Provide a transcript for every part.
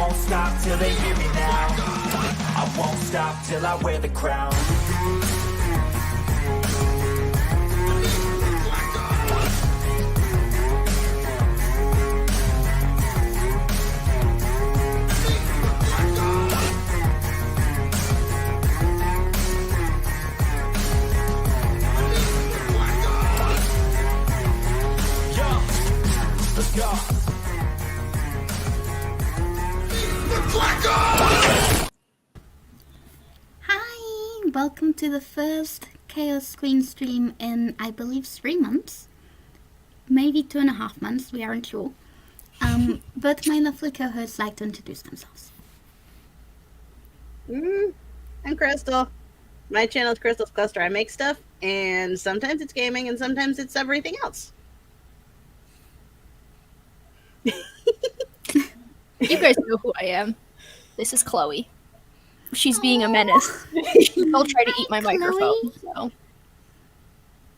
won't stop till they hear me now. I won't stop till I wear the crown. Let's go. Hi, welcome to the first Chaos Screen stream in, I believe, 3 months. Maybe 2.5 months, we aren't sure. But my lovely co-hosts like to introduce themselves. I'm Crystal. My channel is Crystal's Cluster. I make stuff, and sometimes it's gaming, and sometimes it's everything else. You guys know who I am. This is Chloe. She's being a menace. I'll try to eat my microphone. So.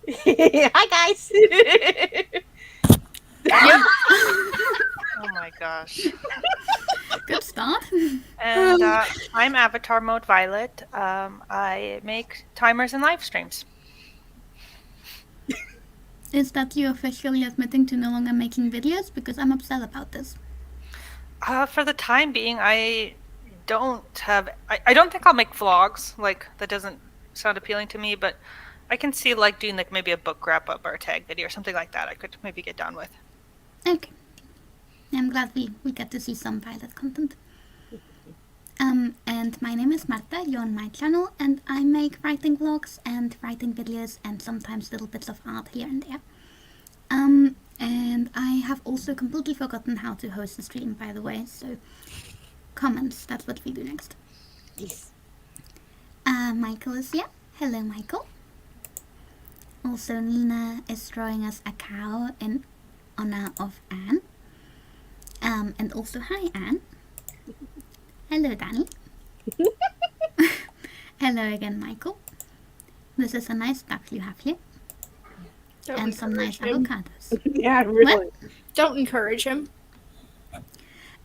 Hi, guys. Yep. Oh my gosh. Good start. And I'm Avatar Mode Violet. I make timers and live streams. Is that you officially admitting to no longer making videos? Because I'm upset about this. For the time being, I don't think I'll make vlogs. Like, that doesn't sound appealing to me, but I can see like doing like maybe a book wrap up or a tag video or something like that. I could maybe get down with. Okay. I'm glad we get to see some Violet content. And my name is Marta, you're on my channel, and I make writing vlogs and writing videos and sometimes little bits of art here and there. And I have also completely forgotten how to host a stream, by the way, so comments, that's what we do next. Yes. Michael is here. Hello, Michael. Also, Nina is drawing us a cow in honor of Anne. And also, hi, Anne. Hello, Danny. Hello again, Michael. This is a nice duck you have here. And some nice avocados. Yeah, really. What? Don't encourage him.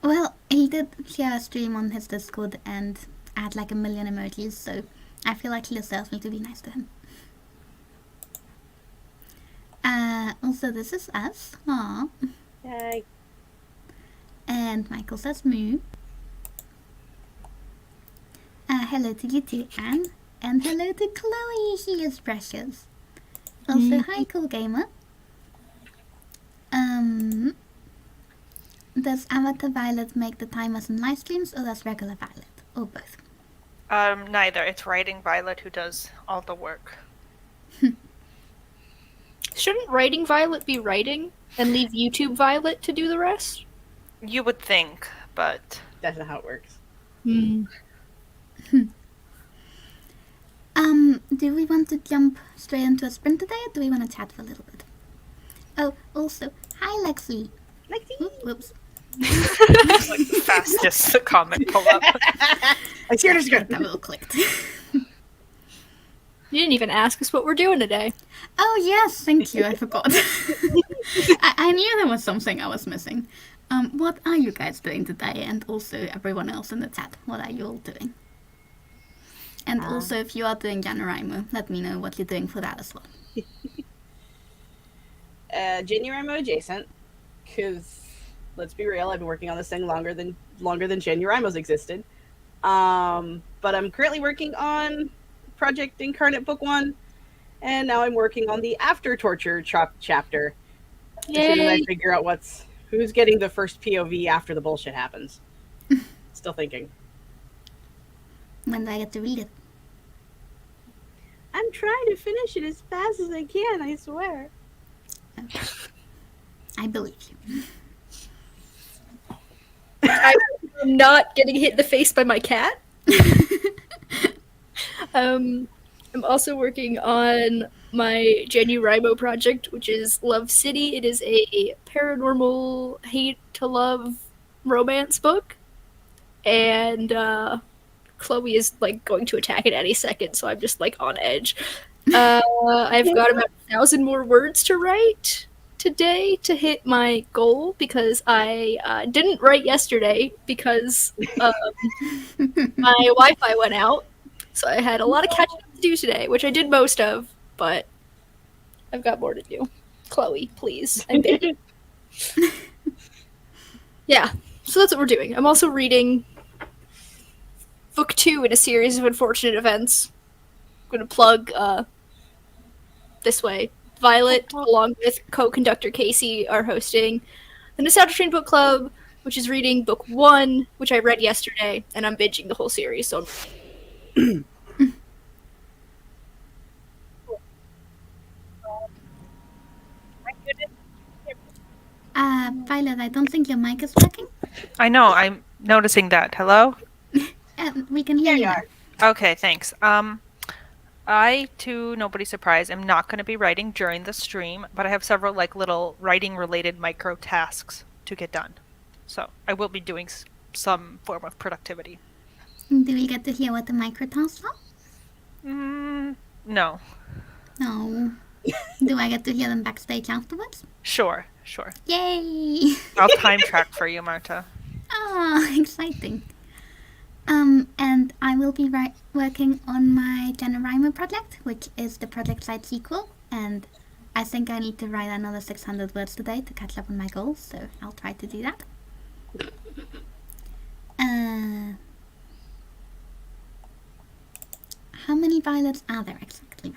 Well, he did share a stream on his Discord and add like 1 million emojis, so I feel like he deserves me to be nice to him. Also, this is us. Aww. Yay. And Michael says moo. Hello to you too, Anne. And hello to Chloe, she is precious. Also, hi, cool gamer. Does Avatar Violet make the timers and live streams, or does regular Violet? Or both? Neither. It's writing Violet who does all the work. Shouldn't writing Violet be writing and leave YouTube Violet to do the rest? You would think, but That's not how it works. Do we want to jump straight into a sprint today, or do we want to chat for a little bit? Oh, also, hi, Lexi. Lexi. Whoops. like the fastest comment pull up. I see it's good. Double clicked. You didn't even ask us what we're doing today. Oh, yes, thank you, I forgot. I knew there was something I was missing. What are you guys doing today? And also everyone else in the chat, what are you all doing? And also, if you are doing JanuWriMo, let me know what you're doing for that as well. JanuWriMo adjacent, because let's be real, I've been working on this thing longer than JanuWriMo's existed. But I'm currently working on Project Incarnate Book 1, and now I'm working on the After Torture chapter. Yay. As soon as I figure out who's getting the first POV after the bullshit happens. Still thinking. When do I get to read it? I'm trying to finish it as fast as I can, I swear. Okay. I believe you. I'm not getting hit in the face by my cat. I'm also working on my JanuWriMo project, which is Love City. It is a paranormal hate-to-love romance book. And Chloe is like going to attack it any second, so I'm just like on edge. I've got about 1,000 more words to write. today to hit my goal because I didn't write yesterday because my Wi-Fi went out. So I had a lot of catching up to do today, which I did most of, but I've got more to do. Chloe, please. I'm begging. Yeah, so that's what we're doing. I'm also reading book 2 in a series of unfortunate events. I'm going to plug this way. Violet, along with co-conductor Casey, are hosting the Nostalgia Train Book Club, which is reading book 1, which I read yesterday, and I'm binging the whole series, so Violet, I don't think your mic is working. I know. I'm noticing that. Hello. We can hear There you you now. are. Okay. Thanks. I, to nobody's surprise, am not going to be writing during the stream, but I have several like little writing-related micro tasks to get done. So I will be doing some form of productivity. Do we get to hear what the microtasks are? No. No. Do I get to hear them backstage afterwards? Sure. Yay! I'll time track for you, Marta. Ah, exciting. And I will be working on my JanuWriMo project, which is the project side sequel, and I think I need to write another 600 words today to catch up on my goals, so I'll try to do that. How many violets are there exactly,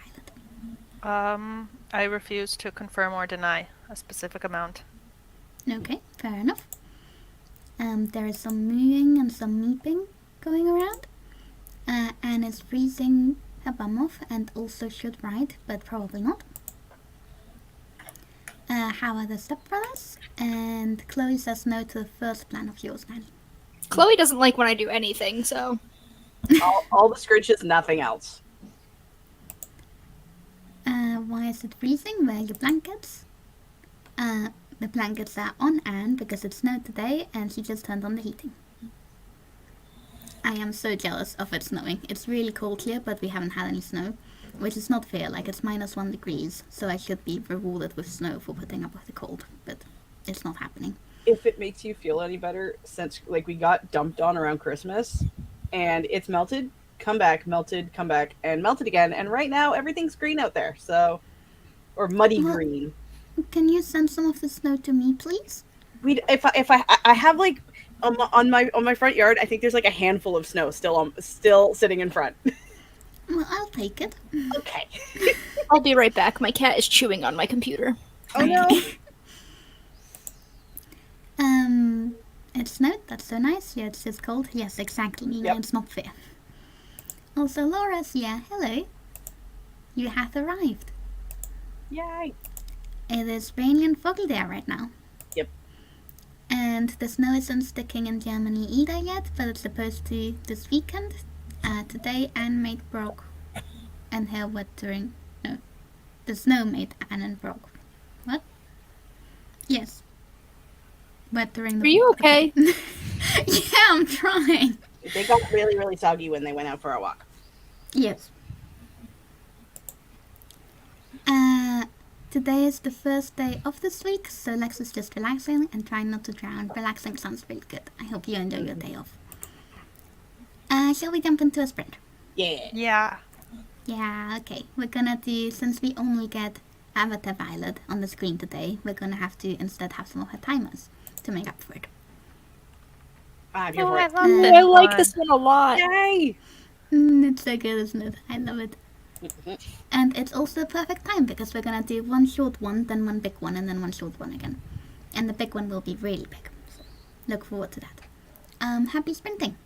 Violet? I refuse to confirm or deny a specific amount. Okay, fair enough. There is some mooing and some meeping going around. Anne is freezing her bum off and also should write, but probably not. How are the stepbrothers? And Chloe says no to the first plan of yours, Danny. Chloe doesn't like when I do anything, so All the scritches, nothing else. Why is it freezing? Where are your blankets? The blankets are on Anne because it snowed today and she just turned on the heating. I am so jealous of it snowing. It's really cold here, but we haven't had any snow, which is not fair. Like, it's -1 degrees, so I should be rewarded with snow for putting up with the cold, but it's not happening. If it makes you feel any better, since like we got dumped on around Christmas, and it's melted, come back, melted, come back, and melted again. And right now everything's green out there, so or muddy Well, green. Can you send some of the snow to me, please? If I have like on my front yard, I think there's like a handful of snow still sitting in front. Well, I'll take it. Okay. I'll be right back. My cat is chewing on my computer. Oh no. It snowed. That's so nice. Yeah, it's just cold. Yes, exactly. Yep. It's not fair. Also, Laura's here. Hello. You have arrived. Yay. It is rainy and foggy there right now. Yep. And the snow isn't sticking in Germany either yet, but it's supposed to this weekend. Today Anne made Brock and her wettering. No. The snow made Anne and Brock. What? Yes. Wettering the Are you okay? Yeah, I'm trying. They got really, really soggy when they went out for a walk. Yes. Today is the first day of this week, so Lex is just relaxing and trying not to drown. Relaxing sounds really good. I hope you enjoy your day off. Shall we jump into a sprint? Yeah. Yeah. Yeah, okay. We're gonna do, since we only get Avatar Violet on the screen today, we're gonna have to instead have some of her timers to make up for it. I'm here Oh, for I it. love this I like one. this one a lot. Yay! It's so good, isn't it? I love it. And it's also a perfect time because we're gonna do one short one, then one big one, and then one short one again. And the big one will be really big. So look forward to that. Happy sprinting!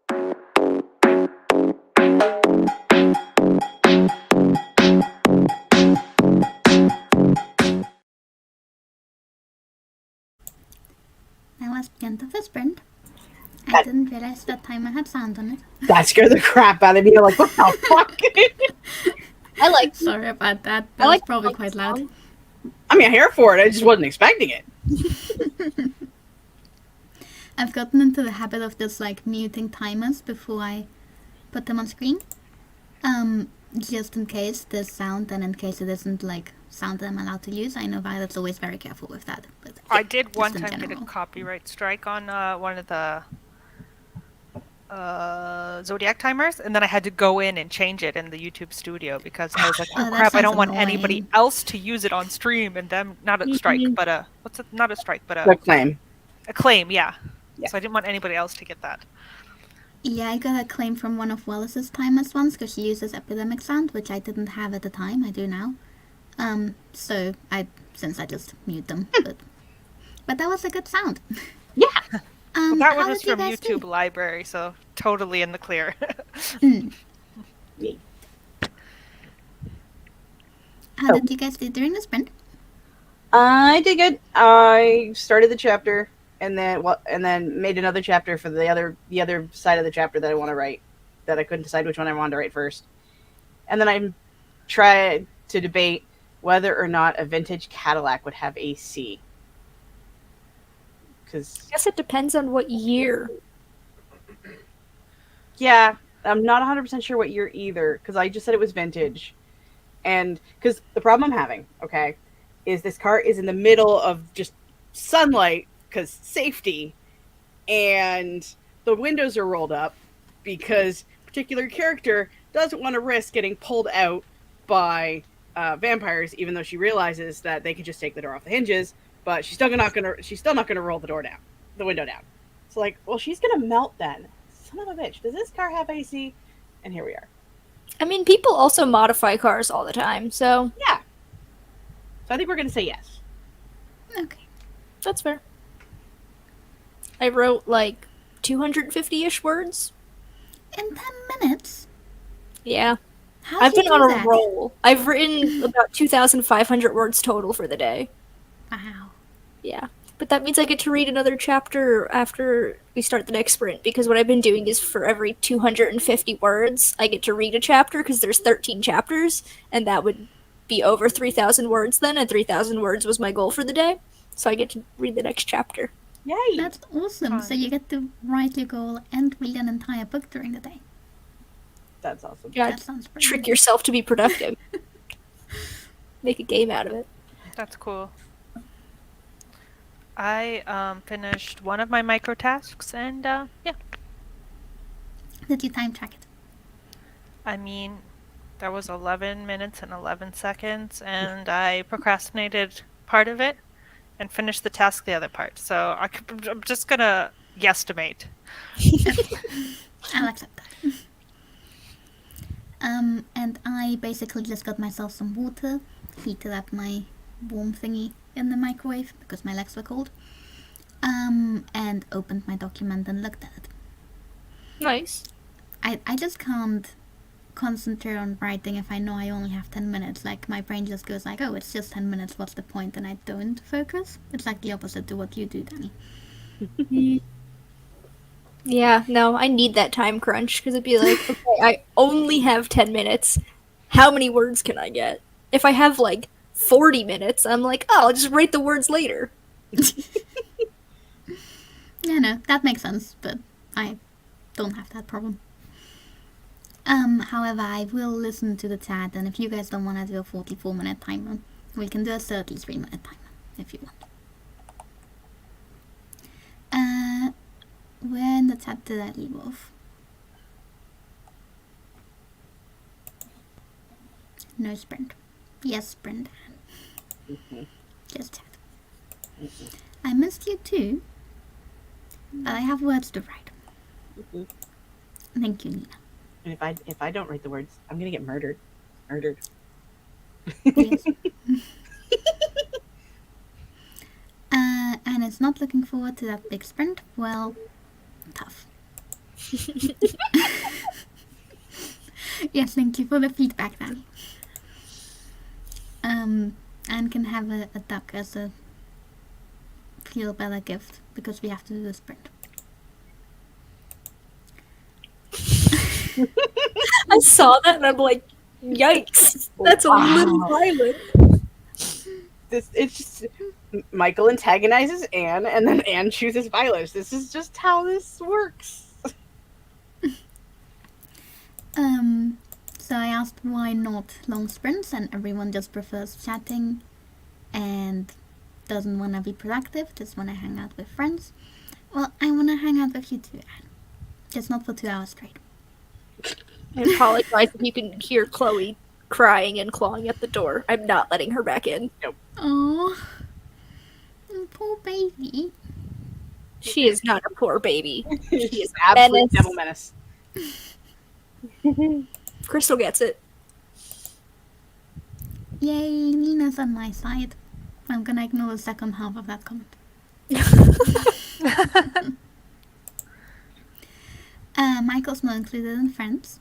That was the end of the sprint. I didn't realize that timer had sound on it. That scared the crap out of me. I'm like, what the fuck? I like. Sorry about that. I That was like probably the quite loud. song. I mean, I'm here for it. I just wasn't expecting it. I've gotten into the habit of just like muting timers before I put them on screen. Just in case there's sound and in case it isn't like sound that I'm allowed to use. I know Violet's always very careful with that. But I did one in time get a general. copyright strike on one of the Zodiac timers, and then I had to go in and change it in the YouTube studio because I was like, Oh, oh that crap, I sounds don't want anybody annoying. else to use it on stream, and then not a strike, but a what's it? Not a strike, but The claim. a claim, yeah. Yeah. So I didn't want anybody else to get that. Yeah, I got a claim from one of Wallace's timers once because she uses epidemic sound, which I didn't have at the time. I do now. So I just mute them, but that was a good sound. Yeah. Well, that one how was did you from guys do? YouTube Library, so totally in the clear. How did you guys do during the sprint? I did good. I started the chapter and then made another chapter for the other side of the chapter that I want to write. That I couldn't decide which one I wanted to write first. And then I tried to debate whether or not a vintage Cadillac would have AC. Because I guess it depends on what year. yeah, I'm not 100% sure what year either. Because I just said it was vintage, and because the problem I'm having, okay, is this car is in the middle of just sunlight because safety, and the windows are rolled up because a particular character doesn't want to risk getting pulled out by vampires, even though she realizes that they can just take the door off the hinges. But she's still not gonna roll the window down. So like, well, she's gonna melt then. Son of a bitch. Does this car have AC? And here we are. I mean, people also modify cars all the time, so Yeah. So I think we're gonna say yes. Okay. that's fair. I wrote like 250-ish words. In 10 minutes? Yeah. How I've did been you do on a that? roll. I've written about 2,500 words total for the day. Wow. Yeah. But that means I get to read another chapter after we start the next sprint, because what I've been doing is for every 250 words, I get to read a chapter, because there's 13 chapters, and that would be over 3,000 words then, and 3,000 words was my goal for the day. So I get to read the next chapter. Yay! That's awesome. So you get to write your goal and read an entire book during the day. That's awesome. Yeah, That sounds pretty trick good. yourself to be productive. Make a game out of it. That's cool. I finished one of my micro tasks, and yeah. Did you time track it? I mean, there was 11 minutes and 11 seconds, and I procrastinated part of it and finished the task the other part. So I'm just gonna guesstimate. I'll accept that. And I basically just got myself some water, heated up my warm thingy in the microwave because my legs were cold, and opened my document and looked at it. Nice. I just can't concentrate on writing if I know I only have 10 minutes. Like, my brain just goes like, oh, it's just 10 minutes, what's the point? And I don't focus. It's like the opposite to what you do, Danny. Yeah, no, I need that time crunch, because it'd be like, okay, I only have 10 minutes. How many words can I get? If I have, like, 40 minutes, I'm like, oh, I'll just write the words later. Yeah, no, that makes sense, but I don't have that problem. However, I will listen to the chat, and if you guys don't want to do a 44-minute timer, we can do a 33-minute timer, if you want. Where in the chat did I leave off? No sprint. Yes, sprint. Just chat. I missed you too, but I have words to write. Thank you, Nina. And if I don't write the words, I'm gonna get murdered. Murdered. Yes. And it's not looking forward to that big sprint. Well, tough. Yes, thank you for the feedback, Danny. Anne can have a duck as a feel better gift because we have to do a sprint. I saw that and I'm like, yikes. That's a little Wow. violent. It's just Michael antagonizes Anne, and then Anne chooses violence. This is just how this works. So I asked why not long sprints, and everyone just prefers chatting and doesn't want to be productive, just want to hang out with friends. Well, I want to hang out with you too, Anne. Just not for 2 hours straight. I apologize if you can hear Chloe crying and clawing at the door. I'm not letting her back in. Oh, poor baby. She is not a poor baby. She is Absolute menace. devil menace. Crystal gets it. Yay, Nina's on my side. I'm gonna ignore the second half of that comment. Michael's not included in Friends.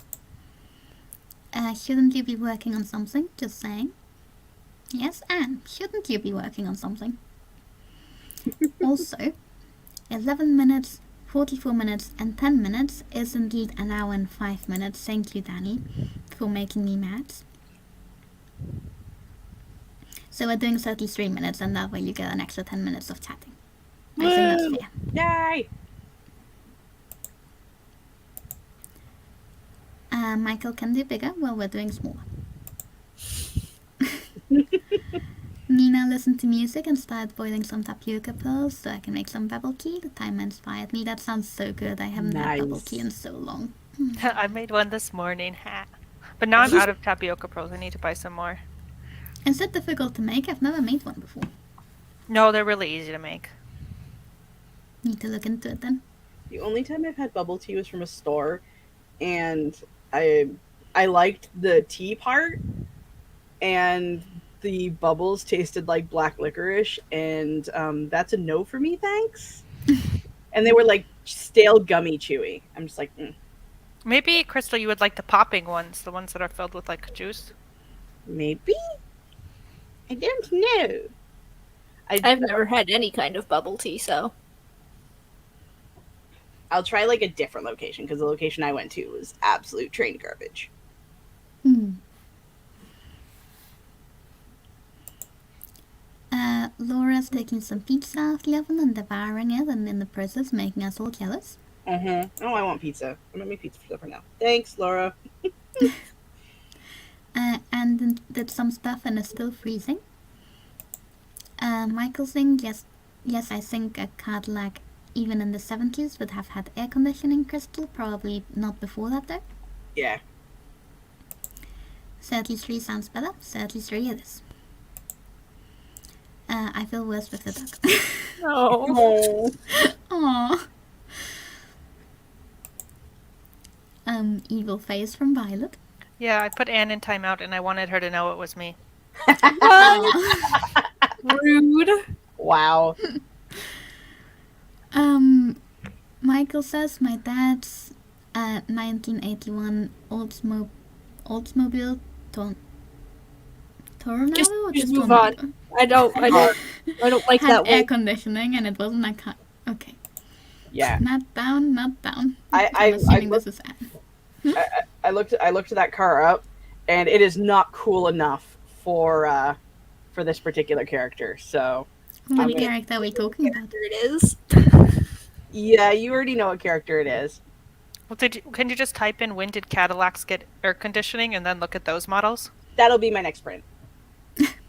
Shouldn't you be working on something? Just saying. Yes, Anne, shouldn't you be working on something? Also, 11 minutes, 44 minutes, and 10 minutes is indeed an hour and 5 minutes. Thank you, Danny, for making me mad. So we're doing 33 minutes, and that way you get an extra 10 minutes of chatting. I think that's fair. Yay! Michael can do bigger while we're doing smaller. Nina listened to music and started boiling some tapioca pearls so I can make some bubble tea. The timer inspired me. That sounds so good. I haven't had bubble tea in so long. I made one this morning. But now I'm out of tapioca pearls. I need to buy some more. Is it difficult to make? I've never made one before. No, they're really easy to make. Need to look into it then. The only time I've had bubble tea was from a store, and I liked the tea part, and the bubbles tasted like black licorice, and that's a no for me, thanks. And they were like stale gummy chewy. I'm just like, Maybe, Crystal, you would like the popping ones, the ones that are filled with like juice. maybe? I don't know. I've never had any kind of bubble tea, so. I'll try like a different location, because the location I went to was absolute train garbage. Laura's taking some pizza out of the oven and devouring it, and in the process making us all jealous. Oh, I want pizza. I'm gonna make pizza for supper now. Thanks, Laura. And then did some stuff and is still freezing. Michael saying, yes, I think a Cadillac even in the 70s would have had air conditioning. Crystal, probably not before that though. Yeah. 33 sounds better. 33 it is. I feel worse with the duck. Oh. Oh. Aww. Evil face from Violet. Yeah, I put Anne in timeout and I wanted her to know it was me. Rude. Wow. Michael says my dad's 1981 Oldsmobile Tornado. Just move on. I don't like had that air one. conditioning and it wasn't like okay. Yeah. Not down. I'm I assuming looked, this is Anne. I looked that car up, and it is not cool enough for this particular character. So What character are we talking about? There it is. yeah, you already know what character it is. Well, can you just type in when did Cadillacs get air conditioning and then look at those models? That'll be my next print.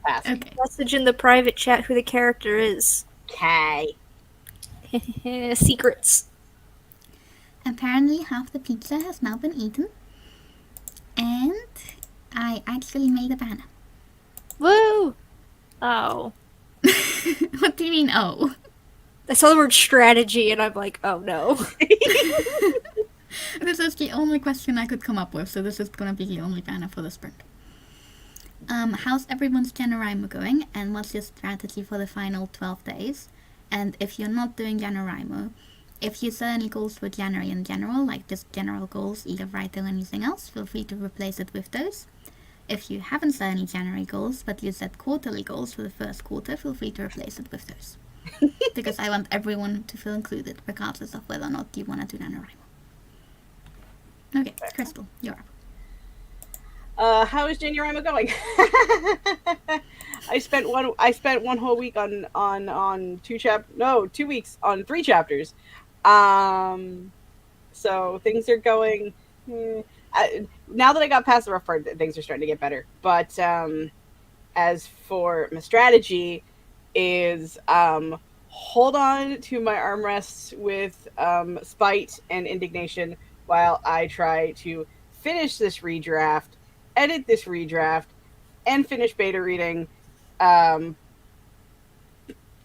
Pass. Okay. Message in the private chat who the character is. Okay. Secrets. Apparently half the pizza has now been eaten. And I actually made a banner. Woo! Oh. What do you mean, oh? I saw the word strategy and I'm like, oh no. This is the only question I could come up with, so this is gonna be the only banner for the sprint. How's everyone's JanuWriMo going, and what's your strategy for the final 12 days? And if you're not doing JanuWriMo, if you set any goals for January in general, like just general goals, either writing or anything else, feel free to replace it with those. If you haven't set any January goals, but you set quarterly goals for the first quarter, feel free to replace it with those. Because I want everyone to feel included, regardless of whether or not you want to do NaNoWriMo. Okay, Crystal, you're up. How is JanuWriMo going? I spent one whole week on 2 weeks on 3 chapters. So things are going. Now that I got past the rough part, things are starting to get better. But as for my strategy, is hold on to my armrests with spite and indignation while I try to finish this redraft, edit this redraft, and finish beta reading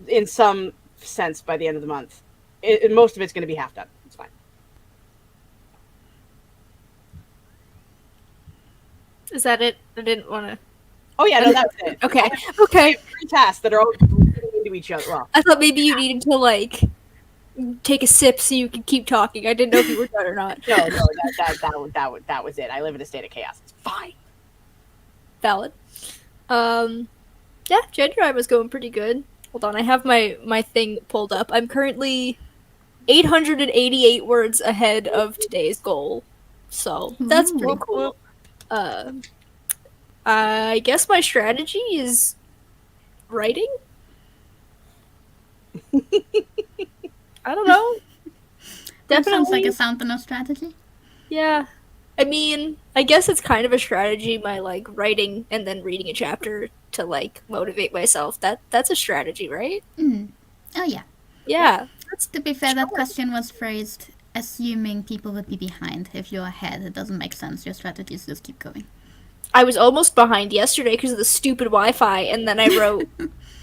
in some sense by the end of the month. Most of it's going to be half done. It's fine. Is that it? I didn't want to. Oh yeah, no, that's it. Okay. I Okay. have 3 tasks that are all feeding into each other. Well, I thought maybe you needed to like take a sip so you could keep talking. I didn't know if you were done or not. no, that was it. I live in a state of chaos. It's fine. Valid. Yeah, JanuWriMo was going pretty good. Hold on, I have my thing pulled up. I'm currently 888 words ahead of today's goal, so that's pretty cool. I guess my strategy is writing. I don't know. That sounds like Definitely. a Santana strategy. Yeah. I mean, I guess it's kind of a strategy, my like writing and then reading a chapter to like motivate myself. That's a strategy, right? Mm. Oh yeah. Yeah. To be fair, that question was phrased assuming people would be behind. If you're ahead, it doesn't make sense. Your strategies just keep going. I was almost behind yesterday because of the stupid Wi-Fi, and then I wrote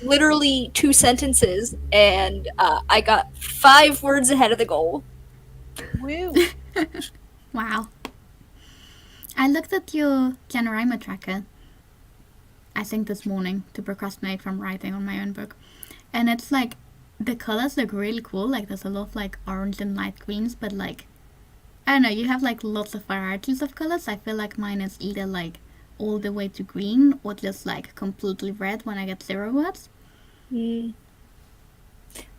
literally 2 sentences, and I got 5 words ahead of the goal. Woo. Wow. I looked at your JanuWriMo tracker, I think this morning, to procrastinate from writing on my own book. And it's like, the colors look really cool. Like, there's a lot of like orange and light greens, but like, I don't know, you have like lots of varieties of colors. I feel like mine is either like all the way to green or just like completely red when I get 0 words.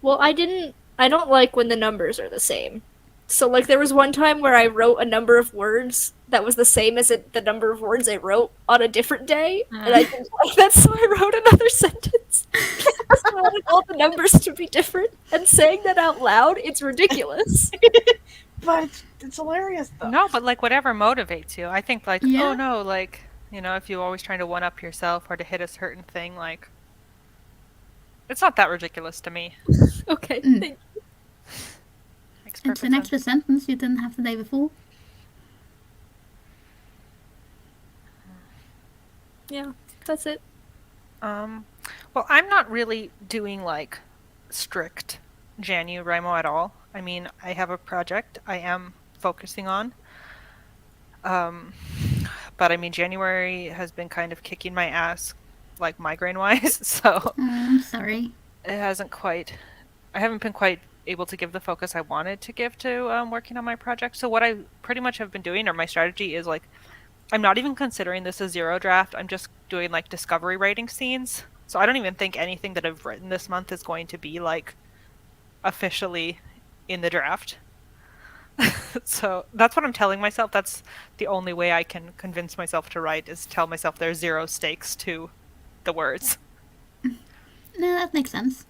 Well, I don't like when the numbers are the same. So, like, there was one time where I wrote a number of words that was the same as the number of words I wrote on a different day, and I didn't like that, so I wrote another sentence. So I wanted all the numbers to be different, and saying that out loud, it's ridiculous. But it's hilarious though. No, but like whatever motivates you. I think like, Yeah. oh no, like, you know, if you're always trying to one up yourself or to hit a certain thing, like, it's not that ridiculous to me. Okay, Mm. thank you. Makes It's perfect an sense. extra sentence you didn't have the day before. Yeah, that's it. Well, I'm not really doing like strict JanuWriMo at all. I mean, I have a project I am focusing on. But I mean, January has been kind of kicking my ass, like migraine-wise, so Oh, I'm sorry. it hasn't quite. I haven't been quite able to give the focus I wanted to give to working on my project. So what I pretty much have been doing, or my strategy, is like, I'm not even considering this a 0 draft. I'm just doing like discovery writing scenes. So I don't even think anything that I've written this month is going to be like officially in the draft. So that's what I'm telling myself. That's the only way I can convince myself to write, is tell myself there's 0 stakes to the words. No, that makes sense.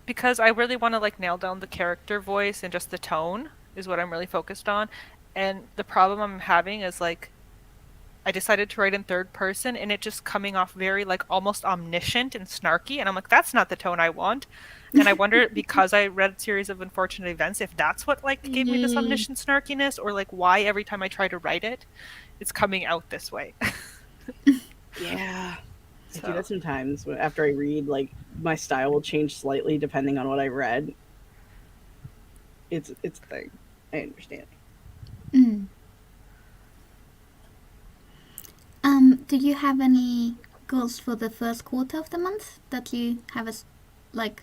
Because I really want to like nail down the character voice and just the tone is what I'm really focused on. And the problem I'm having is like, I decided to write in 3rd person and it just coming off very like almost omniscient and snarky, and I'm like, that's not the tone I want. And I wonder, because I read a series of unfortunate events, if that's what like gave me this omniscient snarkiness, or like why every time I try to write it, it's coming out this way. Yeah. I do So- that sometimes after I read. Like, my style will change slightly depending on what I read. It's a thing. I understand. Mm. Do you have any goals for the first quarter of the month that you have like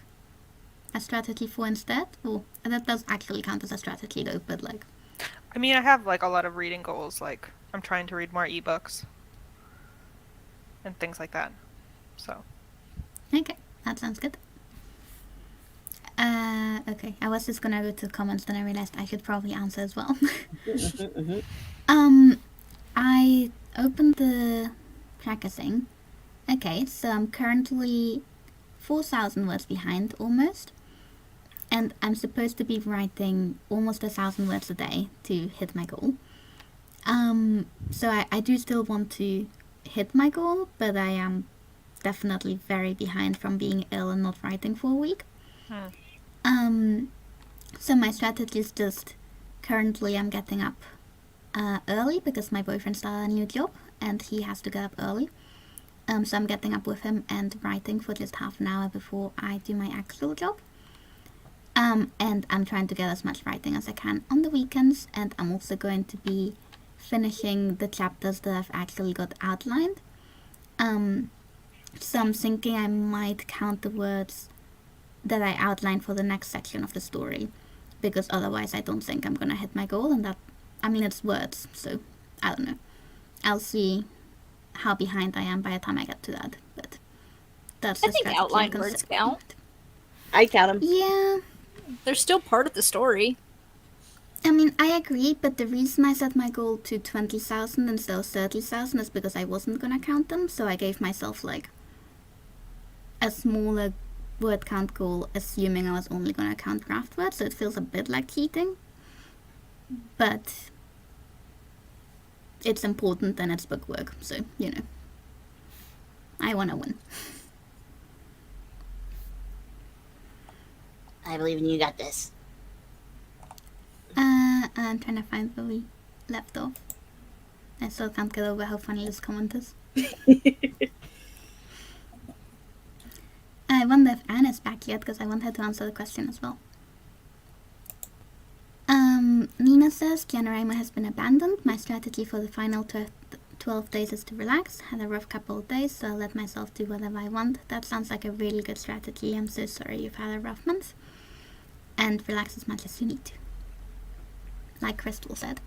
a strategy for instead? Or that does actually count as a strategy though, but like. I mean, I have like a lot of reading goals. Like I'm trying to read more ebooks and things like that. So. Okay, that sounds good. Okay, I was just gonna go to comments, then I realized I should probably answer as well. I opened the tracker thing. Okay, so I'm currently 4,000 words behind almost. And I'm supposed to be writing almost 1,000 words a day to hit my goal. So I do still want to hit my goal, but I am definitely very behind from being ill and not writing for a week. So my strategy is just currently I'm getting up early because my boyfriend started a new job and he has to get up early. So I'm getting up with him and writing for just half an hour before I do my actual job. And I'm trying to get as much writing as I can on the weekends, and I'm also going to be finishing the chapters that I've actually got outlined. So I'm thinking I might count the words that I outlined for the next section of the story, because otherwise I don't think I'm gonna hit my goal, and that, I mean, it's words, so I don't know. I'll see how behind I am by the time I get to that, but that's the I think strategy outline I'm words considering. count. I count them. Yeah, They're still part of the story. I mean, I agree, but the reason I set my goal to 20,000 instead of 30,000 is because I wasn't gonna count them, so I gave myself, like, a smaller word count goal, assuming I was only gonna count draft words, so it feels a bit like cheating. But it's important and it's book work, so, you know. I wanna win. I believe in you. Got this. I'm trying to find where we left off. I still can't get over how funny this comment is. I wonder if Anne is back yet, because I want her to answer the question as well. Nina says, JanuWriMo has been abandoned. My strategy for the final 12 days is to relax. Had a rough couple of days, so I'll let myself do whatever I want. That sounds like a really good strategy. I'm so sorry you've had a rough month. And relax as much as you need to. Like Crystal said.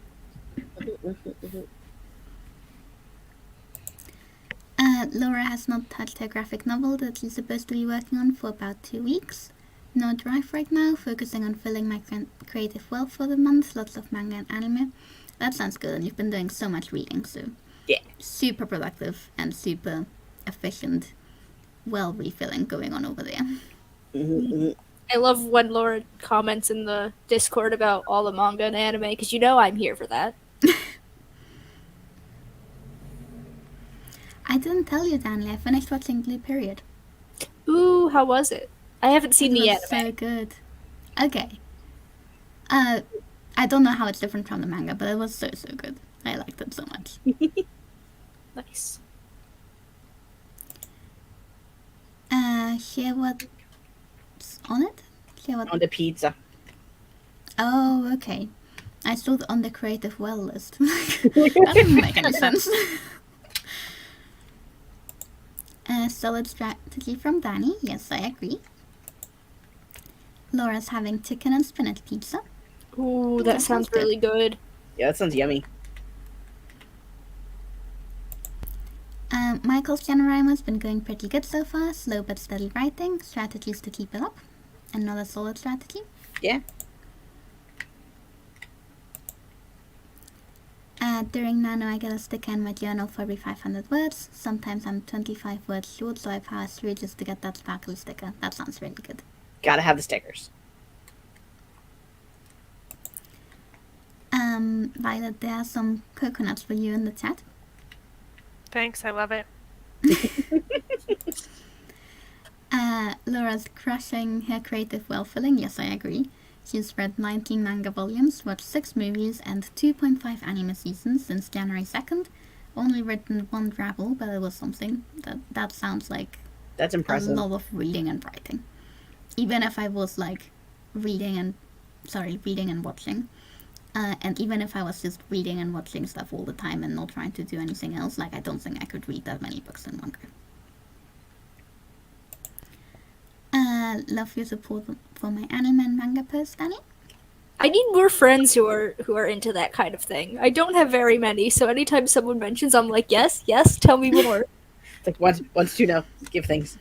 Laura has not touched her graphic novel that she's supposed to be working on for about 2 weeks. No drive right now, focusing on filling my creative well for the month, lots of manga and anime. That sounds good, and you've been doing so much reading, so Yeah. super productive and super efficient, well refilling going on over there. I love when Laura comments in the Discord about all the manga and anime, because you know I'm here for that. I didn't tell you, Danny, I finished watching Blue Period. Ooh, how was it? I haven't seen It the was anime. so good. Okay. I don't know how it's different from the manga, but it was so good. I liked it so much. Nice. Share what's on it? Share what? On the pizza. Oh, okay. I saw it on the creative well list. That doesn't make any sense. Solid strategy from Danny. Yes, I agree. Laura's having chicken and spinach pizza. Ooh, That that sounds sounds really good. Yeah, that sounds yummy. Michael's JanuWriMo has been going pretty good so far. Slow but steady writing. Strategies to keep it up. Another solid strategy. Yeah. During Nano, I get a sticker in my journal for every 500 words. Sometimes I'm 25 words short, so I power through just to get that sparkly sticker. That sounds really good. Gotta have the stickers. Violet, there are some coconuts for you in the chat. Thanks, I love it. Laura's crushing her creative well-filling. Yes, I agree. She's read 19 manga volumes, watched 6 movies, and 2.5 anime seasons since January 2nd. Only written 1 drabble, but it was something. That sounds like That's impressive. a lot of reading and writing. Even if I was like reading and watching. And even if I was just reading and watching stuff all the time and not trying to do anything else, like, I don't think I could read that many books in one go. love your support for my anime and manga post, Danny. I need more friends who are into that kind of thing. I don't have very many, so anytime someone mentions, I'm like, yes, yes, tell me more. It's like once to know, give things.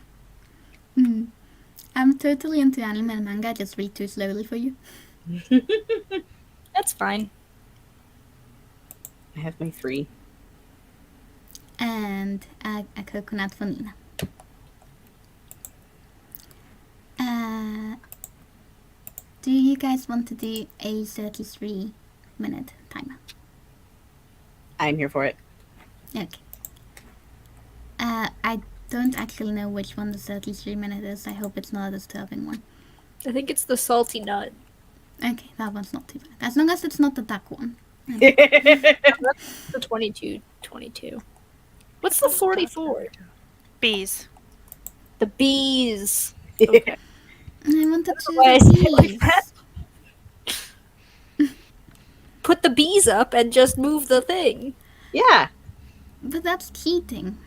I'm totally into anime and manga, just read too slowly for you. That's fine. I have my 3. And a coconut for Nina. Do you guys want to do a 33-minute timer? I'm here for it. Okay. I don't actually know which one the 33-minute is. I hope it's not a disturbing one. I think it's the salty nut. Okay, that one's not too bad. As long as it's not the duck one. The 22. What's the 44? Bees. The bees. Okay. I wanted to Why I say it like bees. that? Put the bees up and just move the thing. Yeah. But that's cheating.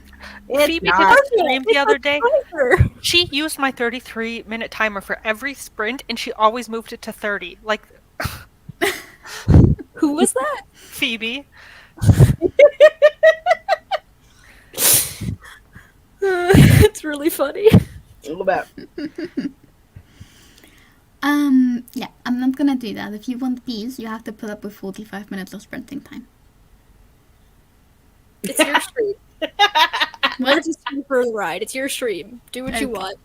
It's Phoebe not. did a stream the other day. Timer. She used my 33-minute timer for every sprint, and she always moved it to 30. Like, Who was that? Phoebe. It's really funny. A little bit. Yeah, I'm not gonna do that. If you want bees, you have to put up with 45 minutes of sprinting time. It's your stream. We're just here for the ride. It's your stream. Do what you Okay. want.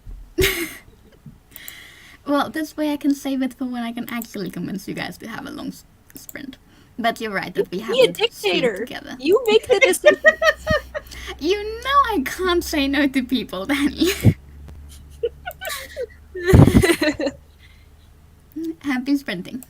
Well, this way I can save it for when I can actually convince you guys to have a long sprint. But you're right that we Be a haven't streamed dictator. together. You make the decision. You know I can't say no to people, Danny. Happy sprinting.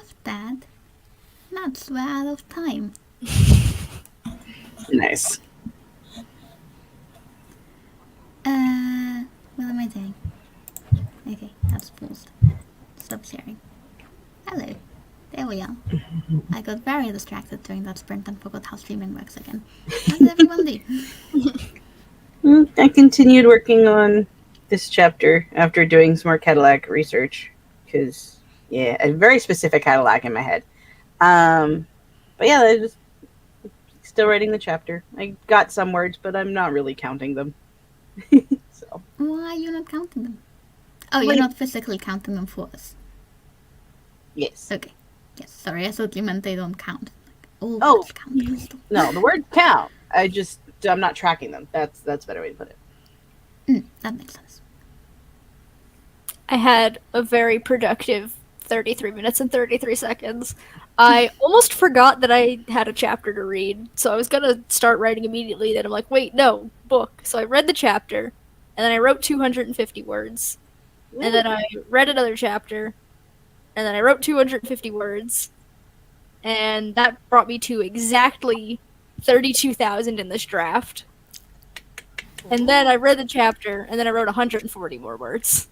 left, Dad. Nuts, we're out of time. Nice. What am I doing? Okay, that's paused. Stop sharing. Hello. There we are. I got very distracted during that sprint and forgot how streaming works again. How did everyone do? I continued working on this chapter after doing some more Cadillac research. Because, yeah, a very specific Cadillac in my head. But yeah, I just still writing the chapter. I got some words, but I'm not really counting them. So. Why are you not counting them? Oh, you're not physically counting them for us. Yes. Okay. Yes, sorry, I thought you meant they don't count. Like, all Oh. words count, Crystal. No, the words count. I'm not tracking them. That's a better way to put it. That makes sense. I had a very productive 33 minutes and 33 seconds. I almost forgot that I had a chapter to read, so I was gonna start writing immediately. Then I'm like, wait, no, book. So I read the chapter, and then I wrote 250 words. And then I read another chapter, and then I wrote 250 words. And that brought me to exactly 32,000 in this draft. And then I read the chapter, and then I wrote 140 more words.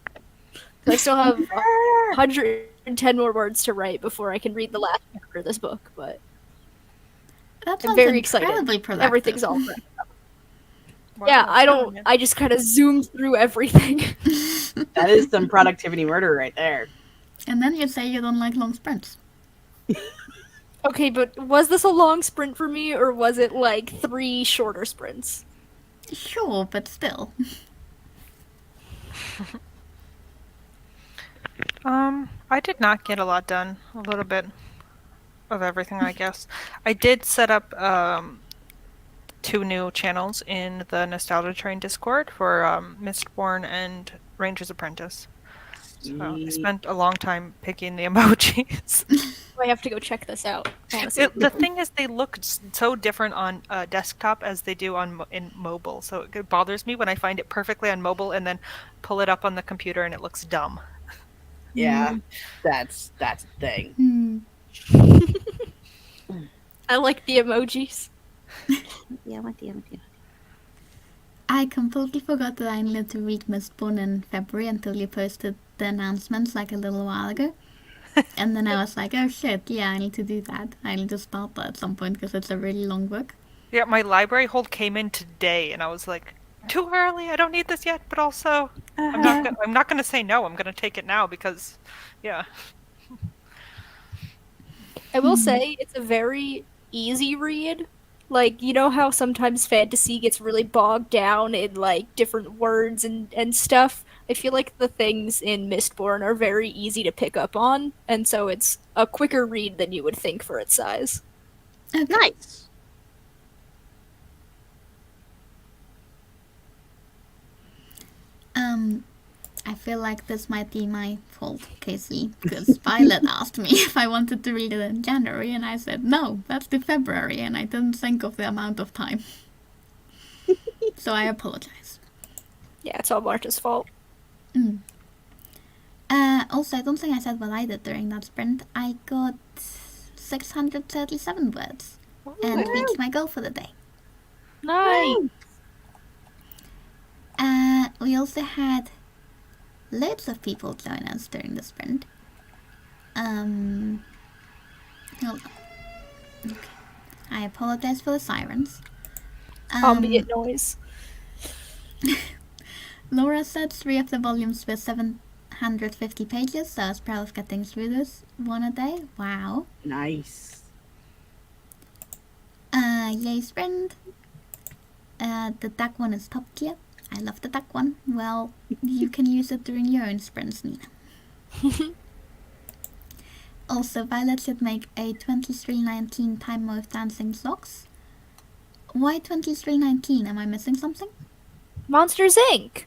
So I still have 110 more words to write before I can read the last chapter of this book, but That I'm sounds very incredibly excited. productive. Everything's all right. Yeah, I just kind of zoomed through everything. That is some productivity murder right there. And then you say you don't like long sprints. Okay, but was this a long sprint for me, or was it like 3 shorter sprints? Sure, but still. I did not get a lot done. A little bit of everything, I guess. I did set up 2 new channels in the Nostalgia Train Discord for Mistborn and Ranger's Apprentice. So I spent a long time picking the emojis. I have to go check this out. Honestly. The thing is, they look so different on desktop as they do in mobile. So it bothers me when I find it perfectly on mobile and then pull it up on the computer and it looks dumb. Yeah, that's the thing. I like the emojis. Yeah, what the I completely forgot that I needed to read Mistborn in February until you posted the announcements like a little while ago. And then I was like, oh shit, yeah, I need to do that. I need to start that at some point because it's a really long book. Yeah, my library hold came in today, and I was like, too early. I don't need this yet. But also, I'm not gonna say no. I'm gonna take it now because, yeah. I will say it's a very easy read. Like, you know how sometimes fantasy gets really bogged down in like different words and stuff? I feel like the things in Mistborn are very easy to pick up on, and so it's a quicker read than you would think for its size. Okay. Nice. I feel like this might be my fault, Casey, because Violet asked me if I wanted to read it in January, and I said no, that's the February, and I didn't think of the amount of time. So I apologize. Yeah, it's all Marta's fault. Also, I don't think I said what I did during that sprint. I got 637 words and reached my goal for the day. Nice. We also had loads of people join us during the sprint. Hold on. Okay. I apologize for the sirens. Ambient noise. Laura said 3 of the volumes were 750 pages, so I was proud of getting through this one a day. Wow. Nice. Yay sprint. The duck one is top tier. I love the duck one. Well, you can use it during your own sprints, Nina. Also, Violet should make a 2319 timer with dancing socks. Why 2319? Am I missing something? Monsters Inc.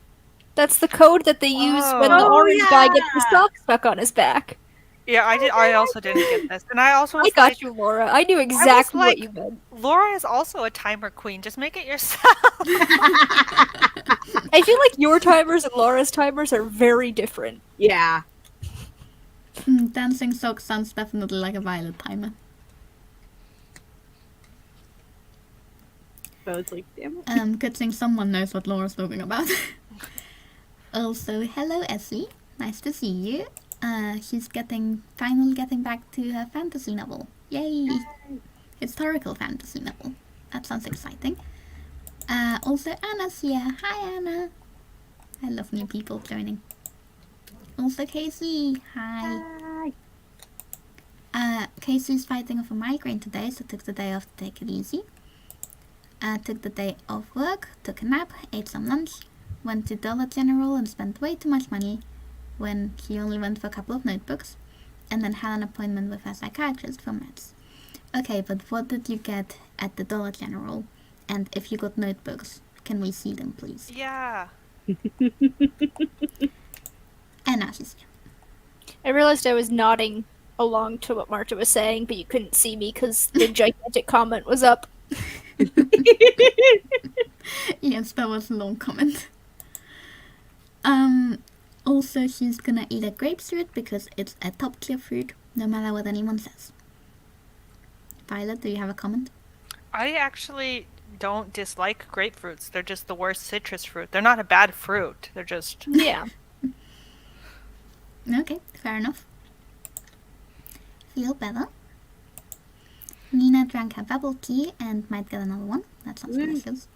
That's the code that they use when the orange guy gets the sock stuck on his back. Yeah, I did. I also didn't get this, and I also was I got like, you, Laura. I knew exactly what you meant. Laura is also a timer queen. Just make it yourself. I feel like your timers and Laura's timers are very different. Yeah. Dancing sock sounds definitely like a Violet timer. I was like, damn it. Good thing someone knows what Laura's talking about. Also, hello Essie. Nice to see you. She's finally getting back to her fantasy novel. Yay! Historical fantasy novel. That sounds exciting. Also, Anna's here. Hi, Anna. I love new people joining. Also, Casey. Hi. Casey's fighting off a migraine today, so took the day off to take it easy. Took the day off work, took a nap, ate some lunch, went to Dollar General and spent way too much money when she only went for a couple of notebooks, and then had an appointment with a psychiatrist for meds. Okay, but what did you get at the Dollar General? And if you got notebooks, can we see them, please? Yeah. And now she's here. I realized I was nodding along to what Marta was saying, but you couldn't see me because the gigantic comment was up. Yes, that was a long comment. Also, she's gonna eat a grapefruit because it's a top tier fruit, no matter what anyone says. Violet, do you have a comment? I actually don't dislike grapefruits. They're just the worst citrus fruit. They're not a bad fruit. They're just... Yeah. Okay, fair enough. Feel better. Nina drank her bubble tea and might get another one. That sounds delicious.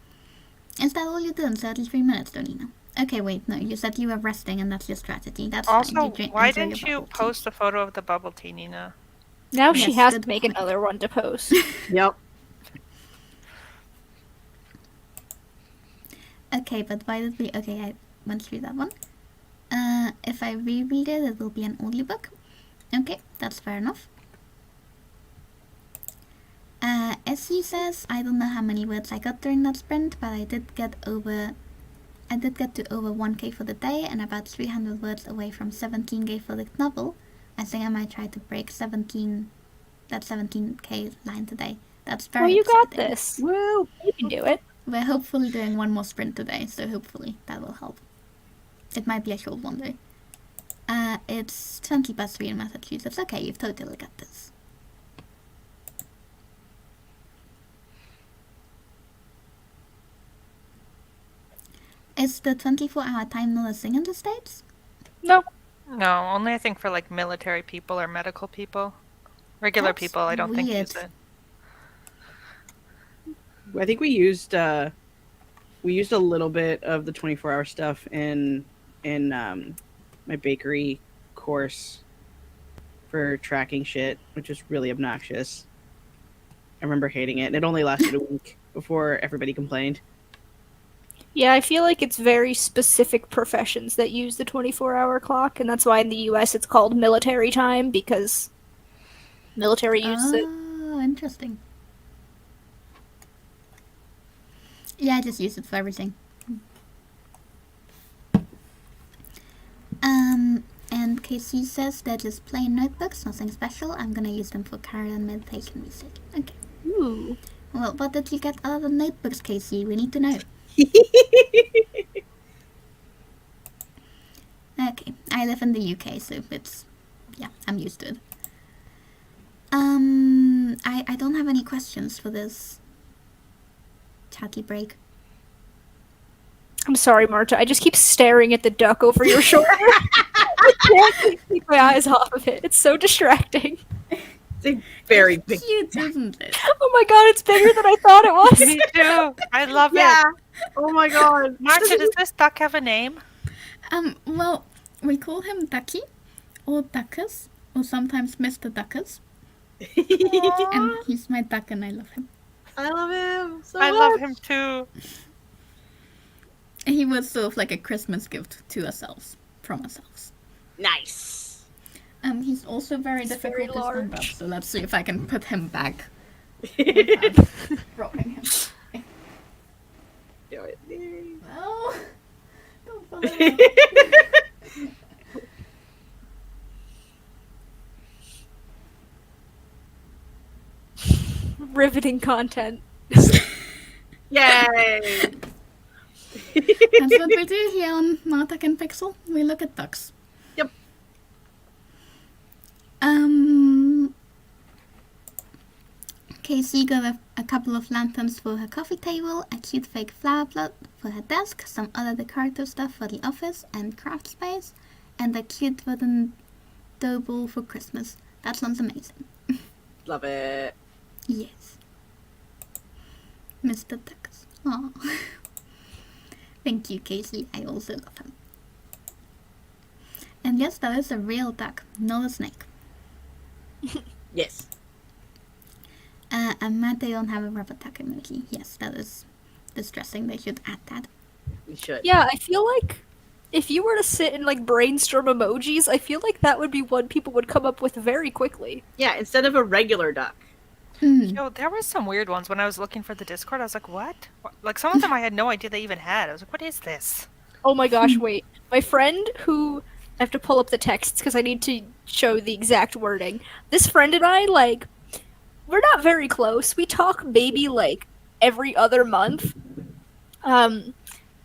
Is that all you did in 33 minutes, though, Nina? Okay, wait, no, you said you were resting and that's your strategy. That's Also, fine. why didn't you post a photo of the bubble tea, Nina? Now she Yes, has good to make point. another one to post. Yep. Okay, but why did we... Okay, I went through that one. If I reread it, it will be an audiobook. Okay, that's fair enough. Essie says, I don't know how many words I got during that sprint, but I did get to over 1k for the day and about 300 words away from 17k for the novel. I think I might try to break that 17k line today. That's very Well, you got exciting. this. Woo! You can do it. We're hopefully doing one more sprint today, so hopefully that will help. It might be a short one though. It's 20 past 3 in Massachusetts. Okay, you've totally got this. Is the 24-hour time not a thing in the States? No. No, only I think for like military people or medical people. Regular That's people, I don't think weird. use it. I think we used a little bit of the 24-hour stuff in my bakery course for tracking shit, which is really obnoxious. I remember hating it, and it only lasted a week before everybody complained. Yeah, I feel like it's very specific professions that use the 24-hour clock, and that's why in the US it's called military time, because military uses it. Oh, interesting. Yeah, I just use it for everything. And Casey says they're just plain notebooks, nothing special. I'm gonna use them for career and meditation research. Okay. Ooh. Well, what did you get out of the notebooks, Casey? We need to know. Okay, I live in the UK, so it's... yeah, I'm used to it. I don't have any questions for this chatty break. I'm sorry, Marta. I just keep staring at the duck over your shoulder. I can't keep my eyes off of it. It's so distracting. It's a very big. Cute, isn't it? Oh my god, it's bigger than I thought it was. Me too. I love Yeah. it. Oh my god. Marta, does this duck have a name? Well, we call him Ducky, or Duckus, or sometimes Mr. Duckus. And he's my duck and I love him. I love him so I much. love him too. He was sort of like a Christmas gift to ourselves, from ourselves. Nice. He's also very He's difficult very to stand up, large. so let's see if I can put him back without dropping him. Do it. No! Don't follow me. Riveting content. Yay! That's what we do here on Martak and Pixel. We look at ducks. Yep. Casey got a couple of lanterns for her coffee table, a cute fake flower plot for her desk, some other decorative stuff for the office and craft space, and a cute wooden dough ball for Christmas. That sounds amazing. Love it. Yes. Mr. Ducks. Aww. Thank you, Casey. I also love him. And yes, that is a real duck, not a snake. Yes. I'm mad they don't have a rubber duck emoji. Yes, that is distressing. They should add that. We should. Yeah, I feel like if you were to sit and like brainstorm emojis, I feel like that would be one people would come up with very quickly. Yeah, instead of a regular duck. Yo, there were some weird ones when I was looking for the Discord. I was like, what? Like, some of them I had no idea they even had. I was like, what is this? Oh my gosh, wait. My friend who I have to pull up the texts because I need to show the exact wording. This friend and I, like, we're not very close. We talk maybe like every other month.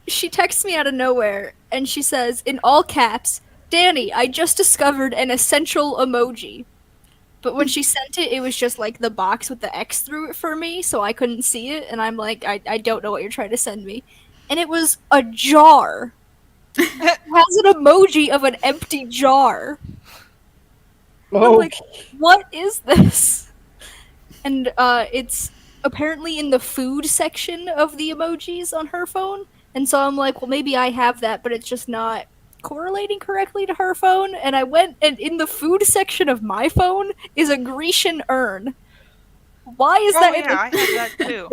She texts me out of nowhere and she says in all caps, "Danny, I just discovered an essential emoji." But when she sent it, it was just like the box with the X through it for me, so I couldn't see it. And I'm like, I don't know what you're trying to send me. And it was a jar. It has an emoji of an empty jar. Oh. I'm like, what is this? And it's apparently in the food section of the emojis on her phone. And so I'm like, well, maybe I have that, but it's just not correlating correctly to her phone. And I went, and in the food section of my phone is a Grecian urn. Why is that in yeah, I had that too.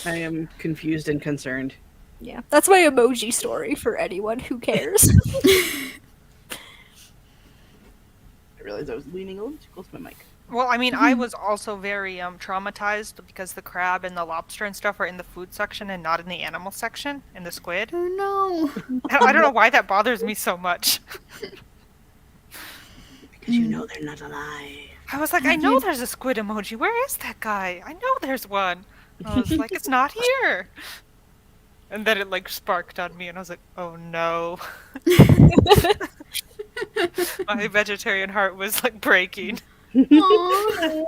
I am confused and concerned. Yeah, that's my emoji story for anyone who cares. I realized I was leaning a little too close to my mic. Well, I mean, I was also very traumatized because the crab and the lobster and stuff are in the food section and not in the animal section, in the squid. Oh no. And I don't know why that bothers me so much. Because you know they're not alive. I was like, I know there's a squid emoji. Where is that guy? I know there's one. I was like, it's not here. And then it like sparked on me, and I was like, oh no. My vegetarian heart was like breaking. Aww.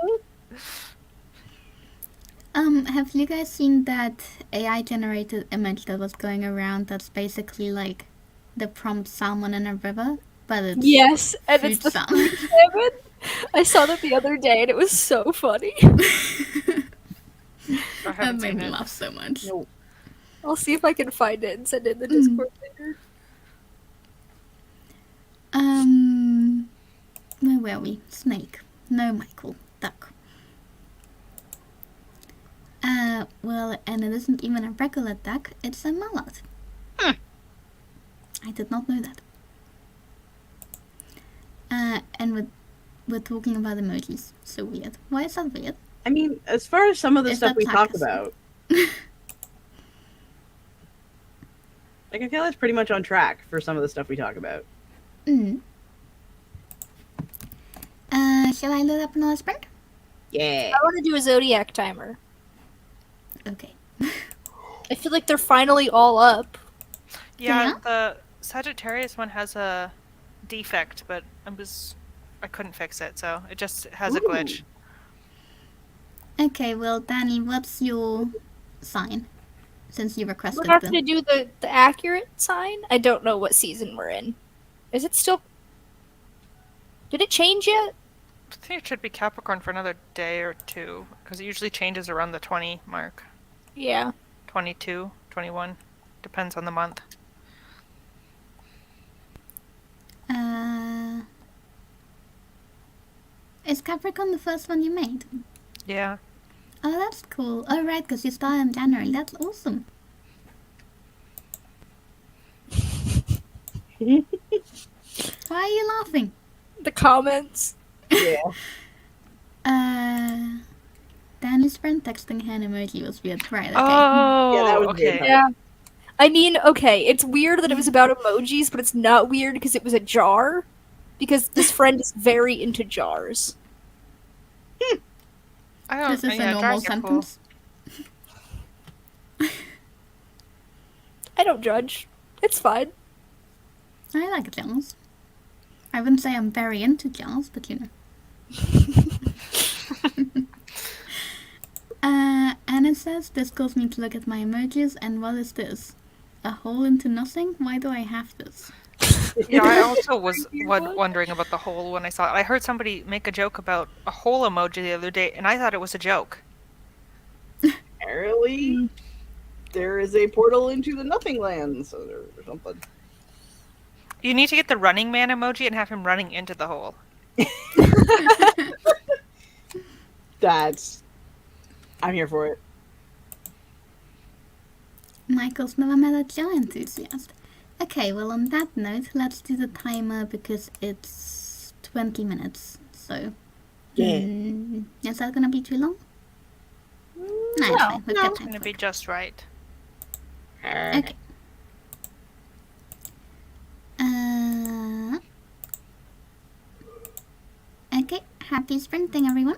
Have you guys seen that AI generated image that was going around that's basically like the prompt salmon in a river? But it's Yes, and food it's the salmon. food salmon. I saw that the other day, and it was so funny. I That haven't made seen me it. laugh so much. No. I'll see if I can find it and send it in the Discord later. Where were we? Snake. No, Michael. Duck. Well, and it isn't even a regular duck, it's a mallard. I did not know that. And we're talking about emojis. So weird. Why is that weird? I mean, as far as some of the Is stuff that we talk sarcasm? about, like I feel that's pretty much on track for some of the stuff we talk about. Shall I load up another sprint? Yeah. I want to do a zodiac timer. Okay. I feel like they're finally all up. Yeah, Yeah? the Sagittarius one has a defect, but I couldn't fix it, so it just has a glitch. Okay, well, Danny, what's your sign? Since you We're requested going to them. do the accurate sign. I don't know what season we're in. Is it still... Did it change yet? I think it should be Capricorn for another day or two, because it usually changes around the 20 mark. Yeah. 22, 21. Depends on the month. Is Capricorn the first one you made? Yeah. Oh, that's cool. Oh, right, because you started in January. That's awesome. Why are you laughing? The comments. Yeah. Danny's friend texting her an emoji was weird. Right, okay. Oh, Yeah, that was okay. weird. Yeah. I mean, okay, it's weird that it was about emojis, but it's not weird because it was a jar. Because this friend is very into jars. I don't, This is yeah, a normal jars are cool. sentence. I don't judge. It's fine. I like jars. I wouldn't say I'm very into jars, but you know. And it says this caused me to look at my emojis, and what is this? A hole into nothing? Why do I have this? Yeah, I also was wondering about the hole when I saw it. I heard somebody make a joke about a hole emoji the other day, and I thought it was a joke. Apparently, there is a portal into the Nothing Lands or something. You need to get the Running Man emoji and have him running into the hole. I'm here for it. Michael's never met a jar enthusiast. Okay, well on that note, let's do the timer because it's 20 minutes. So, is that gonna be too long? No, it's fine. We've got It's time going to for be it. just right. Okay. Okay, happy sprinting, everyone.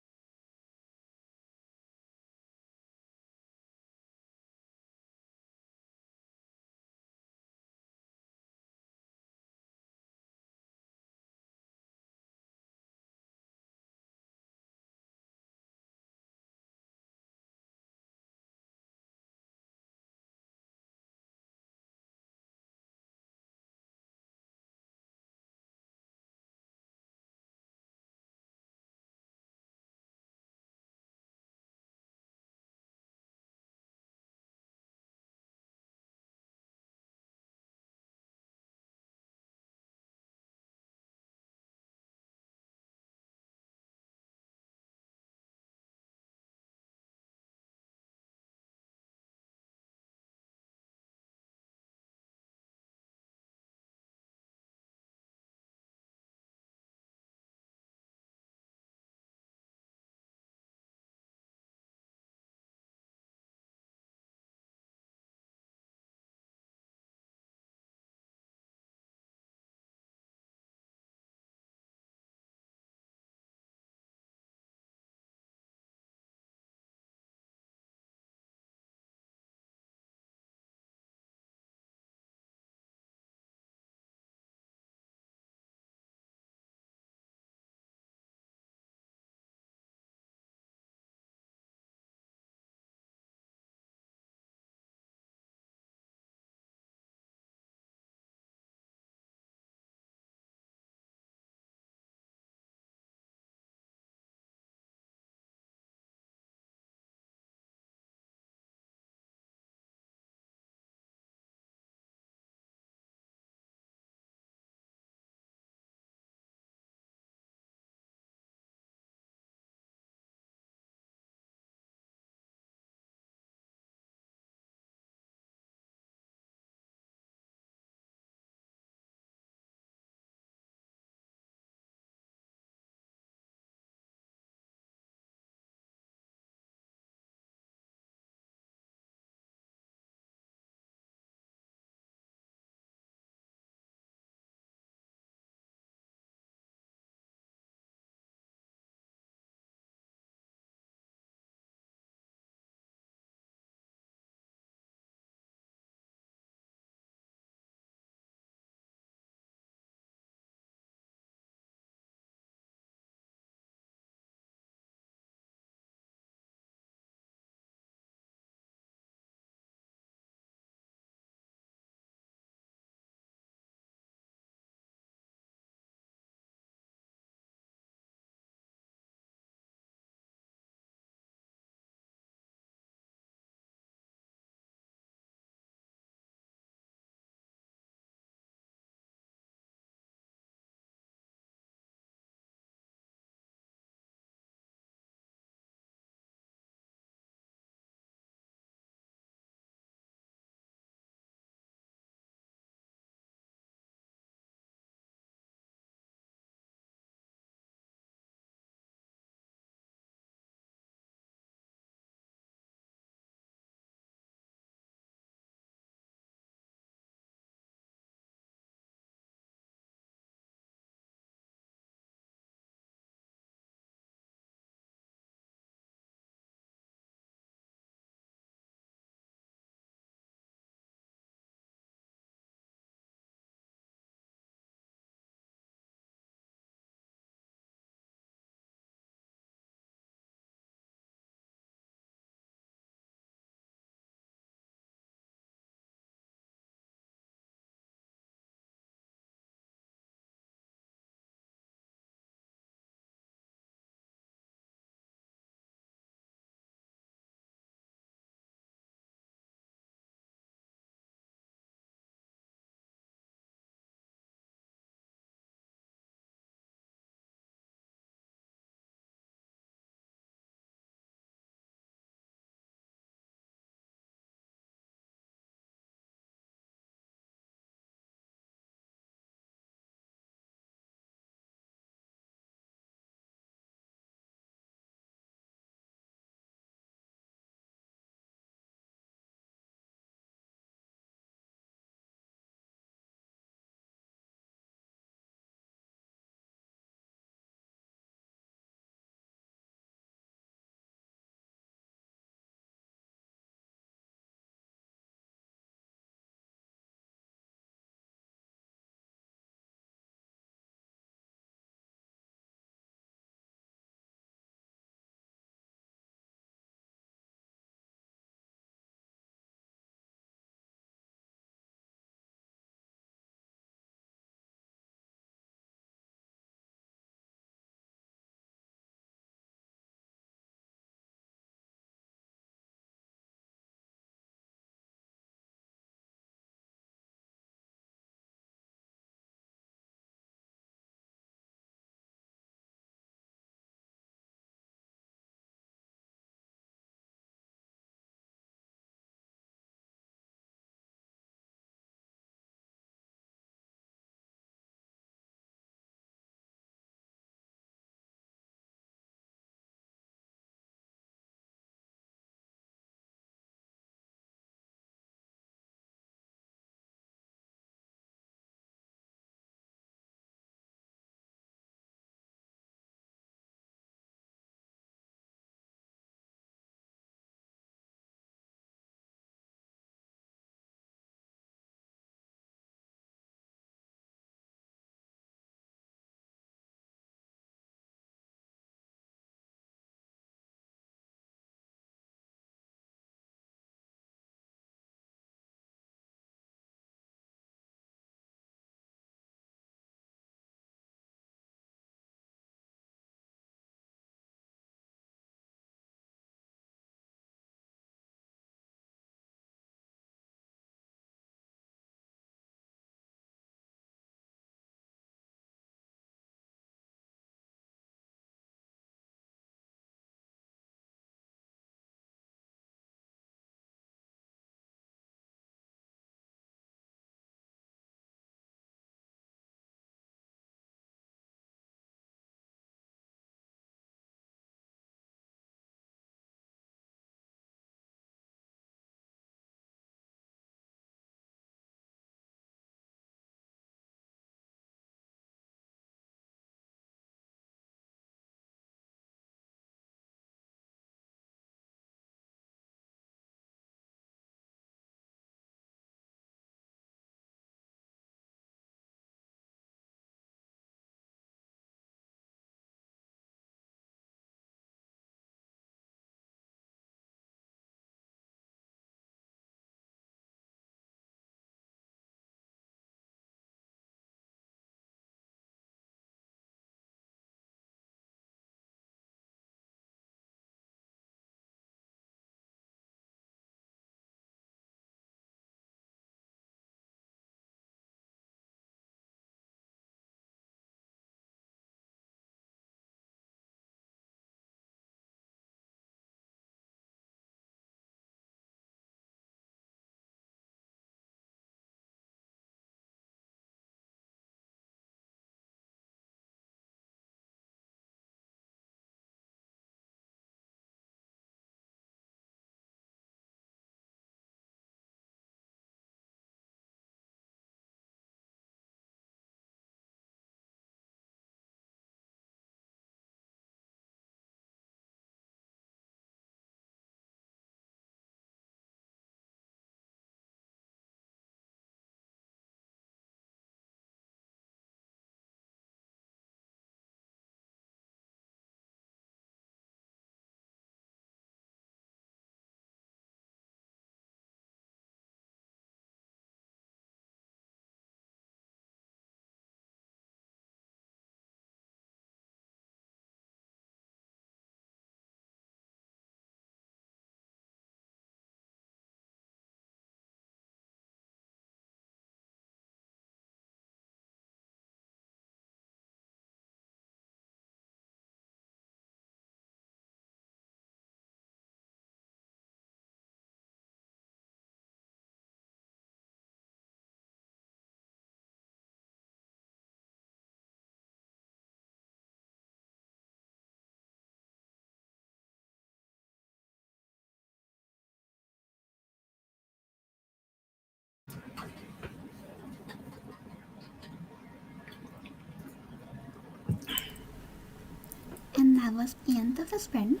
that was the end of the sprint.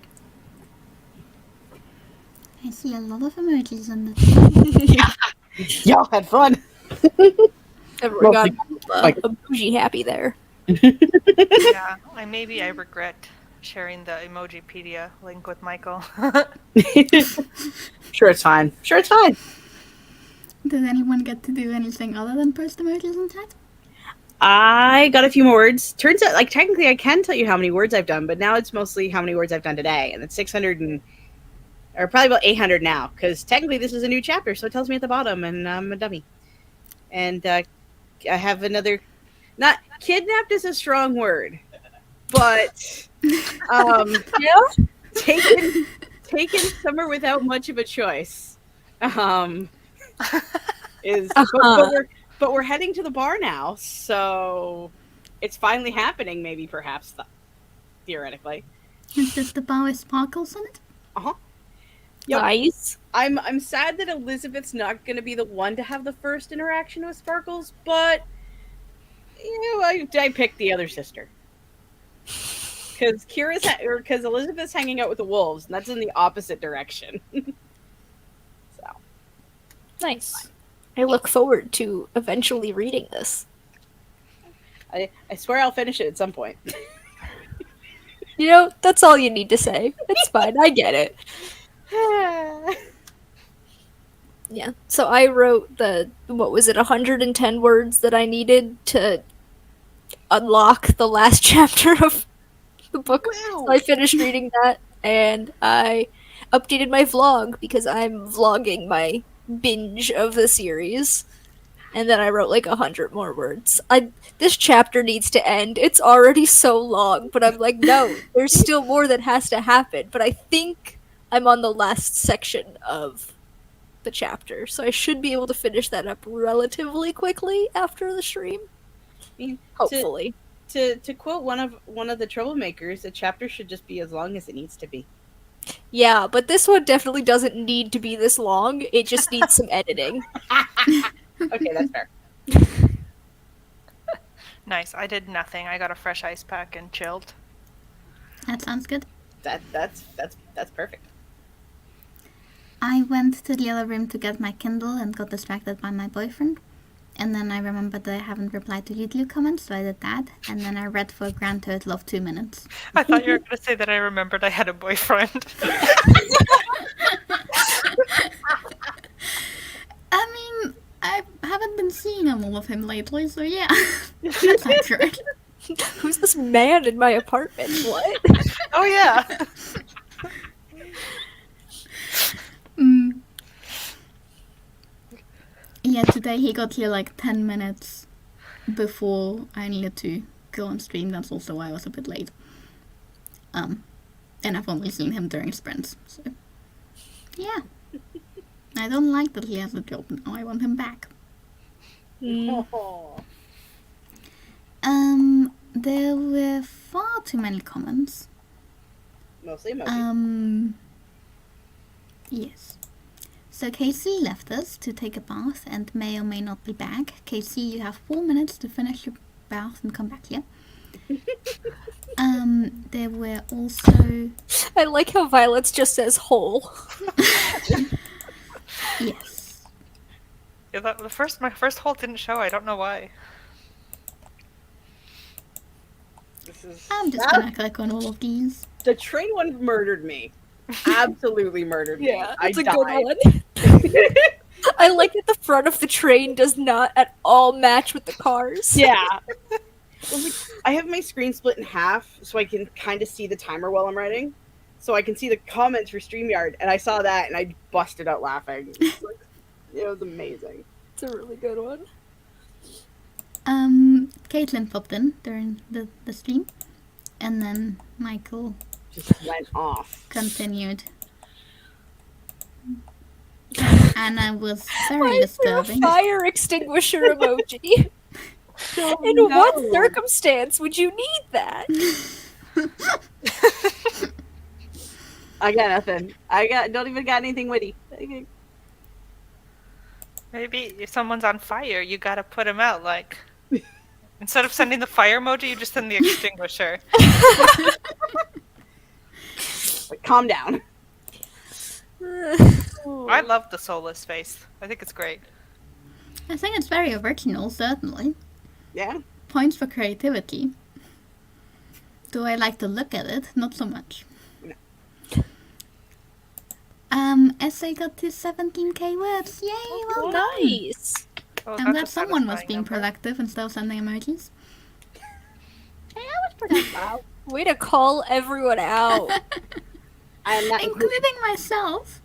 I see a lot of emojis on the Y'all had fun. Everyone got like- emoji happy there. Yeah, I regret sharing the Emojipedia link with Michael. Sure, it's fine. Did anyone get to do anything other than post emojis in chat? I got a few more words. Turns out, like, technically I can tell you how many words I've done, but now it's mostly how many words I've done today. And it's 600 or probably about 800 now, because technically this is a new chapter, so it tells me at the bottom, and I'm a dummy. And I have another... Not kidnapped is a strong word, but taken somewhere without much of a choice. But we're heading to the bar now, so it's finally happening. Maybe, perhaps, theoretically. Is this the bar with sparkles on it? Yep. Nice. I'm sad that Elizabeth's not going to be the one to have the first interaction with Sparkles, but I picked the other sister because because Elizabeth's hanging out with the wolves, and that's in the opposite direction. So Nice. I look forward to eventually reading this. I swear I'll finish it at some point. You know, that's all you need to say. It's fine. I get it. Yeah. So I wrote 110 words that I needed to unlock the last chapter of the book. Wow. So I finished reading that, and I updated my vlog because I'm vlogging my binge of the series. And then I wrote like 100 more words. This chapter needs to end. It's already so long, but I'm like, no, there's still more that has to happen. But I think I'm on the last section of the chapter, so I should be able to finish that up relatively quickly after the stream. I mean, Hopefully. To quote one of the troublemakers, a chapter should just be as long as it needs to be. Yeah, but this one definitely doesn't need to be this long. It just needs some editing. Okay, that's fair. Nice. I did nothing. I got a fresh ice pack and chilled. That sounds good. That's perfect. I went to the other room to get my Kindle and got distracted by my boyfriend. And then I remembered that I haven't replied to YouTube comments, so I did that. And then I read for a grand total of 2 minutes. I thought you were going to say that I remembered I had a boyfriend. I mean, I haven't been seeing all of him lately, so yeah. That's accurate. Who's this man in my apartment? What? Oh, yeah. Yeah, today he got here like 10 minutes before I needed to go on stream. That's also why I was a bit late. And I've only seen him during sprints, so yeah. I don't like that he has a job now. I want him back. Oh. There were far too many comments. Mostly emojis. Yes. So Casey left us to take a bath and may or may not be back. Casey, you have 4 minutes to finish your bath and come back here. There were also... I like how Violet's just says whole. Yes. Yeah, my first hole didn't show. I don't know why. I'm just gonna click on all of these. The train one murdered me. Absolutely murdered me. Yeah, that's I a died. good one. I like that the front of the train does not at all match with the cars. Yeah. I have my screen split in half so I can kind of see the timer while I'm writing. So I can see the comments for StreamYard, and I saw that and I busted out laughing. It was amazing. It's a really good one. Caitlin popped in during the stream, and then Michael Just went off. continued. Anna was very Why is there a disturbing. fire extinguisher emoji? In what circumstance would you need that? I got nothing. Don't even got anything witty. Okay. Maybe if someone's on fire, you gotta put them out. Like, instead of sending the fire emoji, you just send the extinguisher. calm down. I love the soulless face. I think it's great. I think it's very original, certainly. Yeah. Points for creativity. Do I like to look at it? Not so much. No. Essay got to 17k words. Yay, well done. Nice. Oh, I'm that's glad a someone was satisfying being number. productive instead of sending emojis. Wow. Way to call everyone out. I am not Including myself.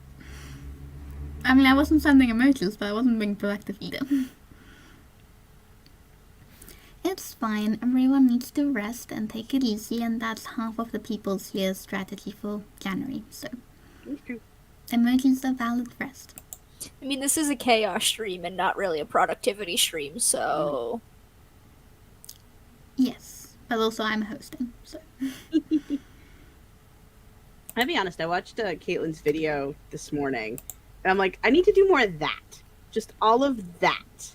I mean, I wasn't sending emojis, but I wasn't being productive either. It's fine. Everyone needs to rest and take it easy, and that's half of the people's year's strategy for January. So, emojis are valid rest. I mean, this is a chaos stream and not really a productivity stream, so... Yes, but also I'm hosting, so. I'll be honest, I watched Caitlin's video this morning, and I'm like, I need to do more of that. Just all of that.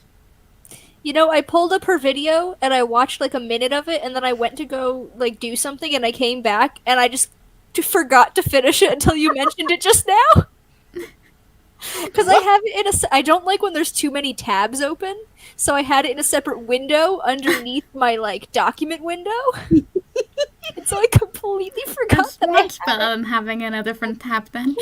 You know, I pulled up her video, and I watched, like, a minute of it, and then I went to go, like, do something, and I came back, and I just forgot to finish it until you mentioned it just now. Because I have it in I don't like when there's too many tabs open, so I had it in a separate window underneath my, like, document window. And so I completely forgot That's that much I had better it. than having in a different tab then.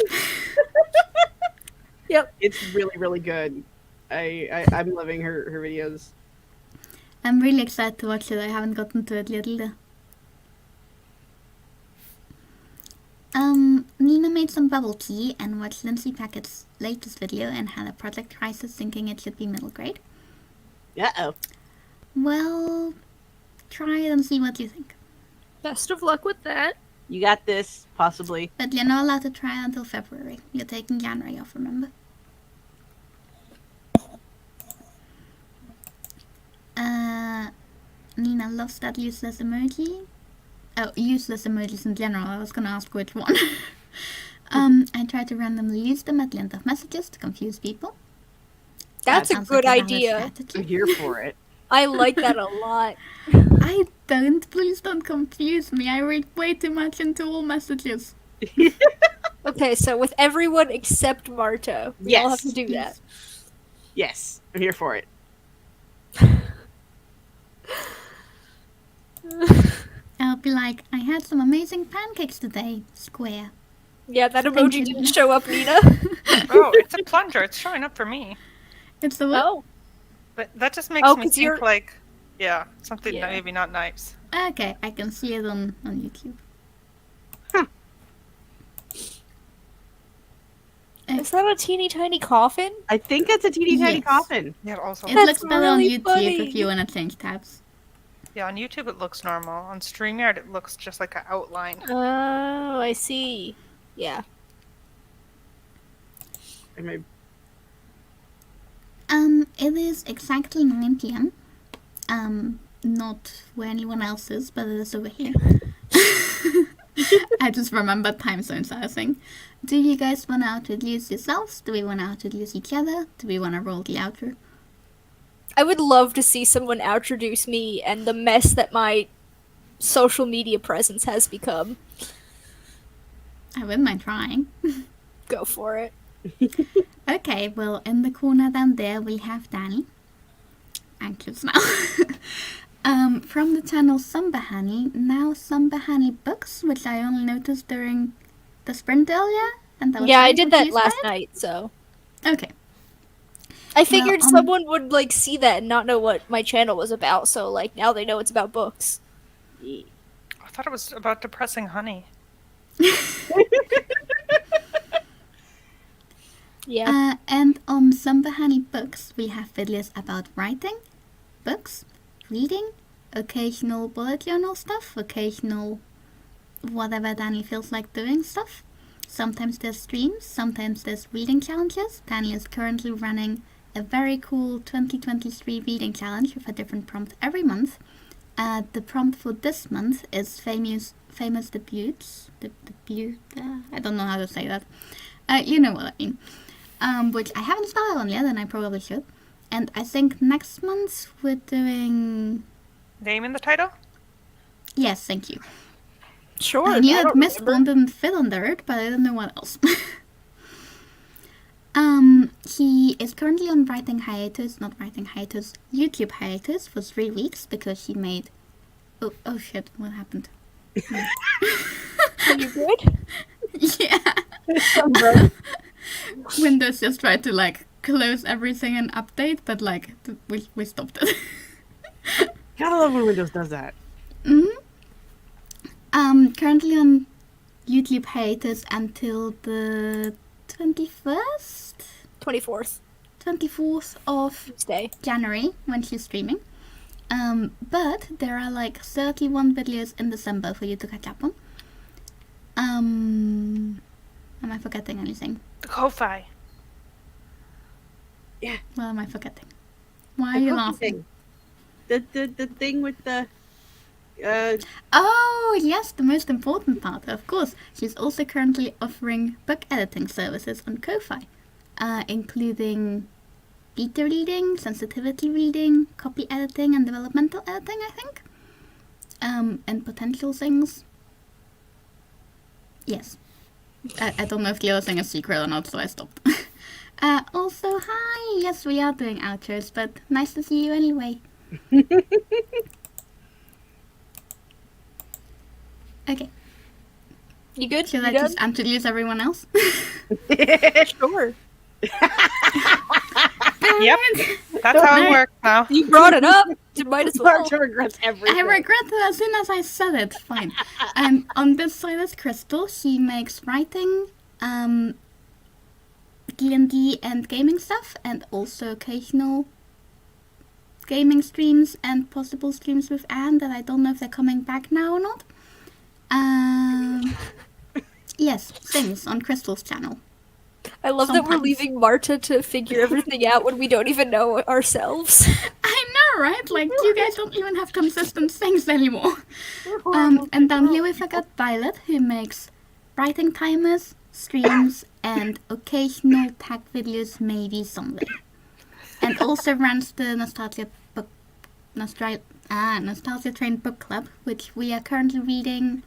Yep. It's really, really good. I'm loving her videos. I'm really excited to watch it. I haven't gotten to it yet either. Nina made some bubble tea and watched Lindsay Packett's latest video and had a project crisis thinking it should be middle grade. Uh-oh. Well, try it and see what you think. Best of luck with that. You got this, possibly. But you're not allowed to try it until February. You're taking January off, remember? Nina loves that useless emoji. Oh, useless emojis in general. I was gonna ask which one. I try to randomly use them at the end of messages to confuse people. That's a Sounds good like a valid idea. strategy. I'm here for it. I like that a lot. I don't. Please don't confuse me. I read way too much into all messages. Okay, so with everyone except Marto, we all have to Yes. do that. Yes, I'm here for it. I'll be like, I had some amazing pancakes today. Square. Yeah, that Thank emoji you, didn't Nina. show up, Nina. Oh, it's a plunger. It's showing up for me. It's the what? Oh. But that just makes Oh, me 'cause think you're- like, yeah, something Yeah. maybe not nice. Okay, I can see it on YouTube. Is that a teeny tiny coffin? I think it's a teeny tiny Yes. coffin. Yeah, it also. It That's looks better on really YouTube funny. if you want to change tabs. Yeah, on YouTube it looks normal. On StreamYard it looks just like an outline. Oh, I see. Yeah. Am I- It is exactly 9 p.m. Not where anyone else is, but it is over here. I just remembered time zones, I was saying. Do you guys want to introduce yourselves? Do we want to introduce each other? Do we want to roll the outro? I would love to see someone introduce me and the mess that my social media presence has become. I wouldn't mind trying. Go for it. Okay, well, in the corner down there we have Danny. Anxious now. From the channel somberhoney, now somberhoney books, which I only noticed during the sprint earlier. And that was Yeah, I very did that confused by last it. night, so. Okay. I figured Well, someone would, like, see that and not know what my channel was about, so, like, now they know it's about books. I thought it was about depressing honey. Yeah. And on somberhoney books, we have videos about writing, books, reading, occasional bullet journal stuff, occasional whatever Danny feels like doing stuff. Sometimes there's streams, sometimes there's reading challenges. Danny is currently running a very cool 2023 reading challenge with a different prompt every month. The prompt for this month is famous debuts. I don't know how to say that. You know what I mean. Which I haven't started on yet, and I probably should. And I think next month we're doing... Name in the title? Yes, thank you. Sure. I knew that don't Mistborn remember. didn't fit on there, but I don't know what else. He is currently on YouTube hiatus for 3 weeks because he made. Oh shit! What happened? Are you good? Yeah. Windows just tried to like close everything and update, but like we stopped it. Gotta love when Windows does that. Currently on YouTube hiatus until the 21st, 24th. of Tuesday. January when she's streaming. But there are like 31 videos in December for you to catch up on. Am I forgetting anything? The Ko-Fi. What am I forgetting? Why are The you cookie laughing? thing. The thing with the Oh, yes, the most important part, of course. She's also currently offering book editing services on Ko-Fi, including beta reading, sensitivity reading, copy editing, and developmental editing, I think. And potential things. Yes. I don't know if the other thing is secret or not, so I stopped. Also, hi! Yes, we are doing outros, but nice to see you anyway. Okay, You good? should You I just introduce everyone else? Sure. Yep. That's how it works now. You brought it up. You might as well. Archer regrets everything. I regret it as soon as I said it. Fine. And on this side is Crystal. She makes writing, D&D and gaming stuff, and also occasional gaming streams and possible streams with Anne that I don't know if they're coming back now or not. Yes, things on Crystal's channel. I love that we're Sometimes. leaving Marta to figure everything out when we don't even know ourselves. I know, right? Like, you guys don't even have consistent things anymore. And down here we forgot Violet, who makes writing timers, streams, and occasional pack videos maybe someday. And also runs the Nostalgia Train Book Club, which we are currently reading.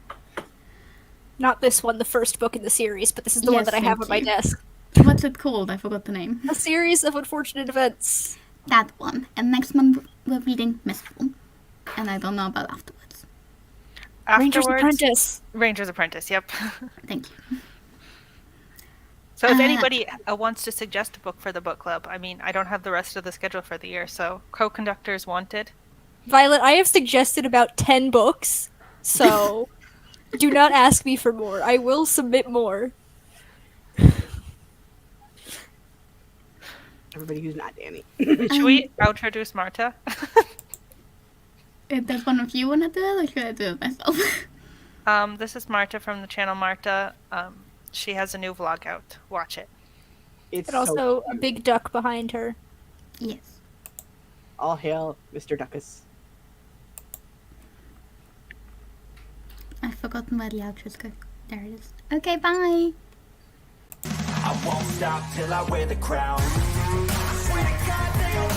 Not this one, the first book in the series, but this is the one Yes, that I have thank on my you. desk. What's it called? I forgot the name. A series of unfortunate events. That one. And next month we're reading Mistborn. And I don't know about afterwards. Ranger's Afterwards, Apprentice. Ranger's Apprentice, yep. Thank you. So if anybody wants to suggest a book for the book club, I mean, I don't have the rest of the schedule for the year, so co-conductors wanted. Violet, I have suggested about 10 books, so do not ask me for more. I will submit more. Everybody who's not Danny. Should we introduce Marta? Does one of you want to do it, or should I do it myself? This is Marta from the channel Marta. She has a new vlog out. Watch it. It's And also a big duck behind her. Yes. all hail Mr. Duckus. I've forgotten where the outro's go. There it is. Okay, bye! I won't stop till I wear the crown. I swear to God they all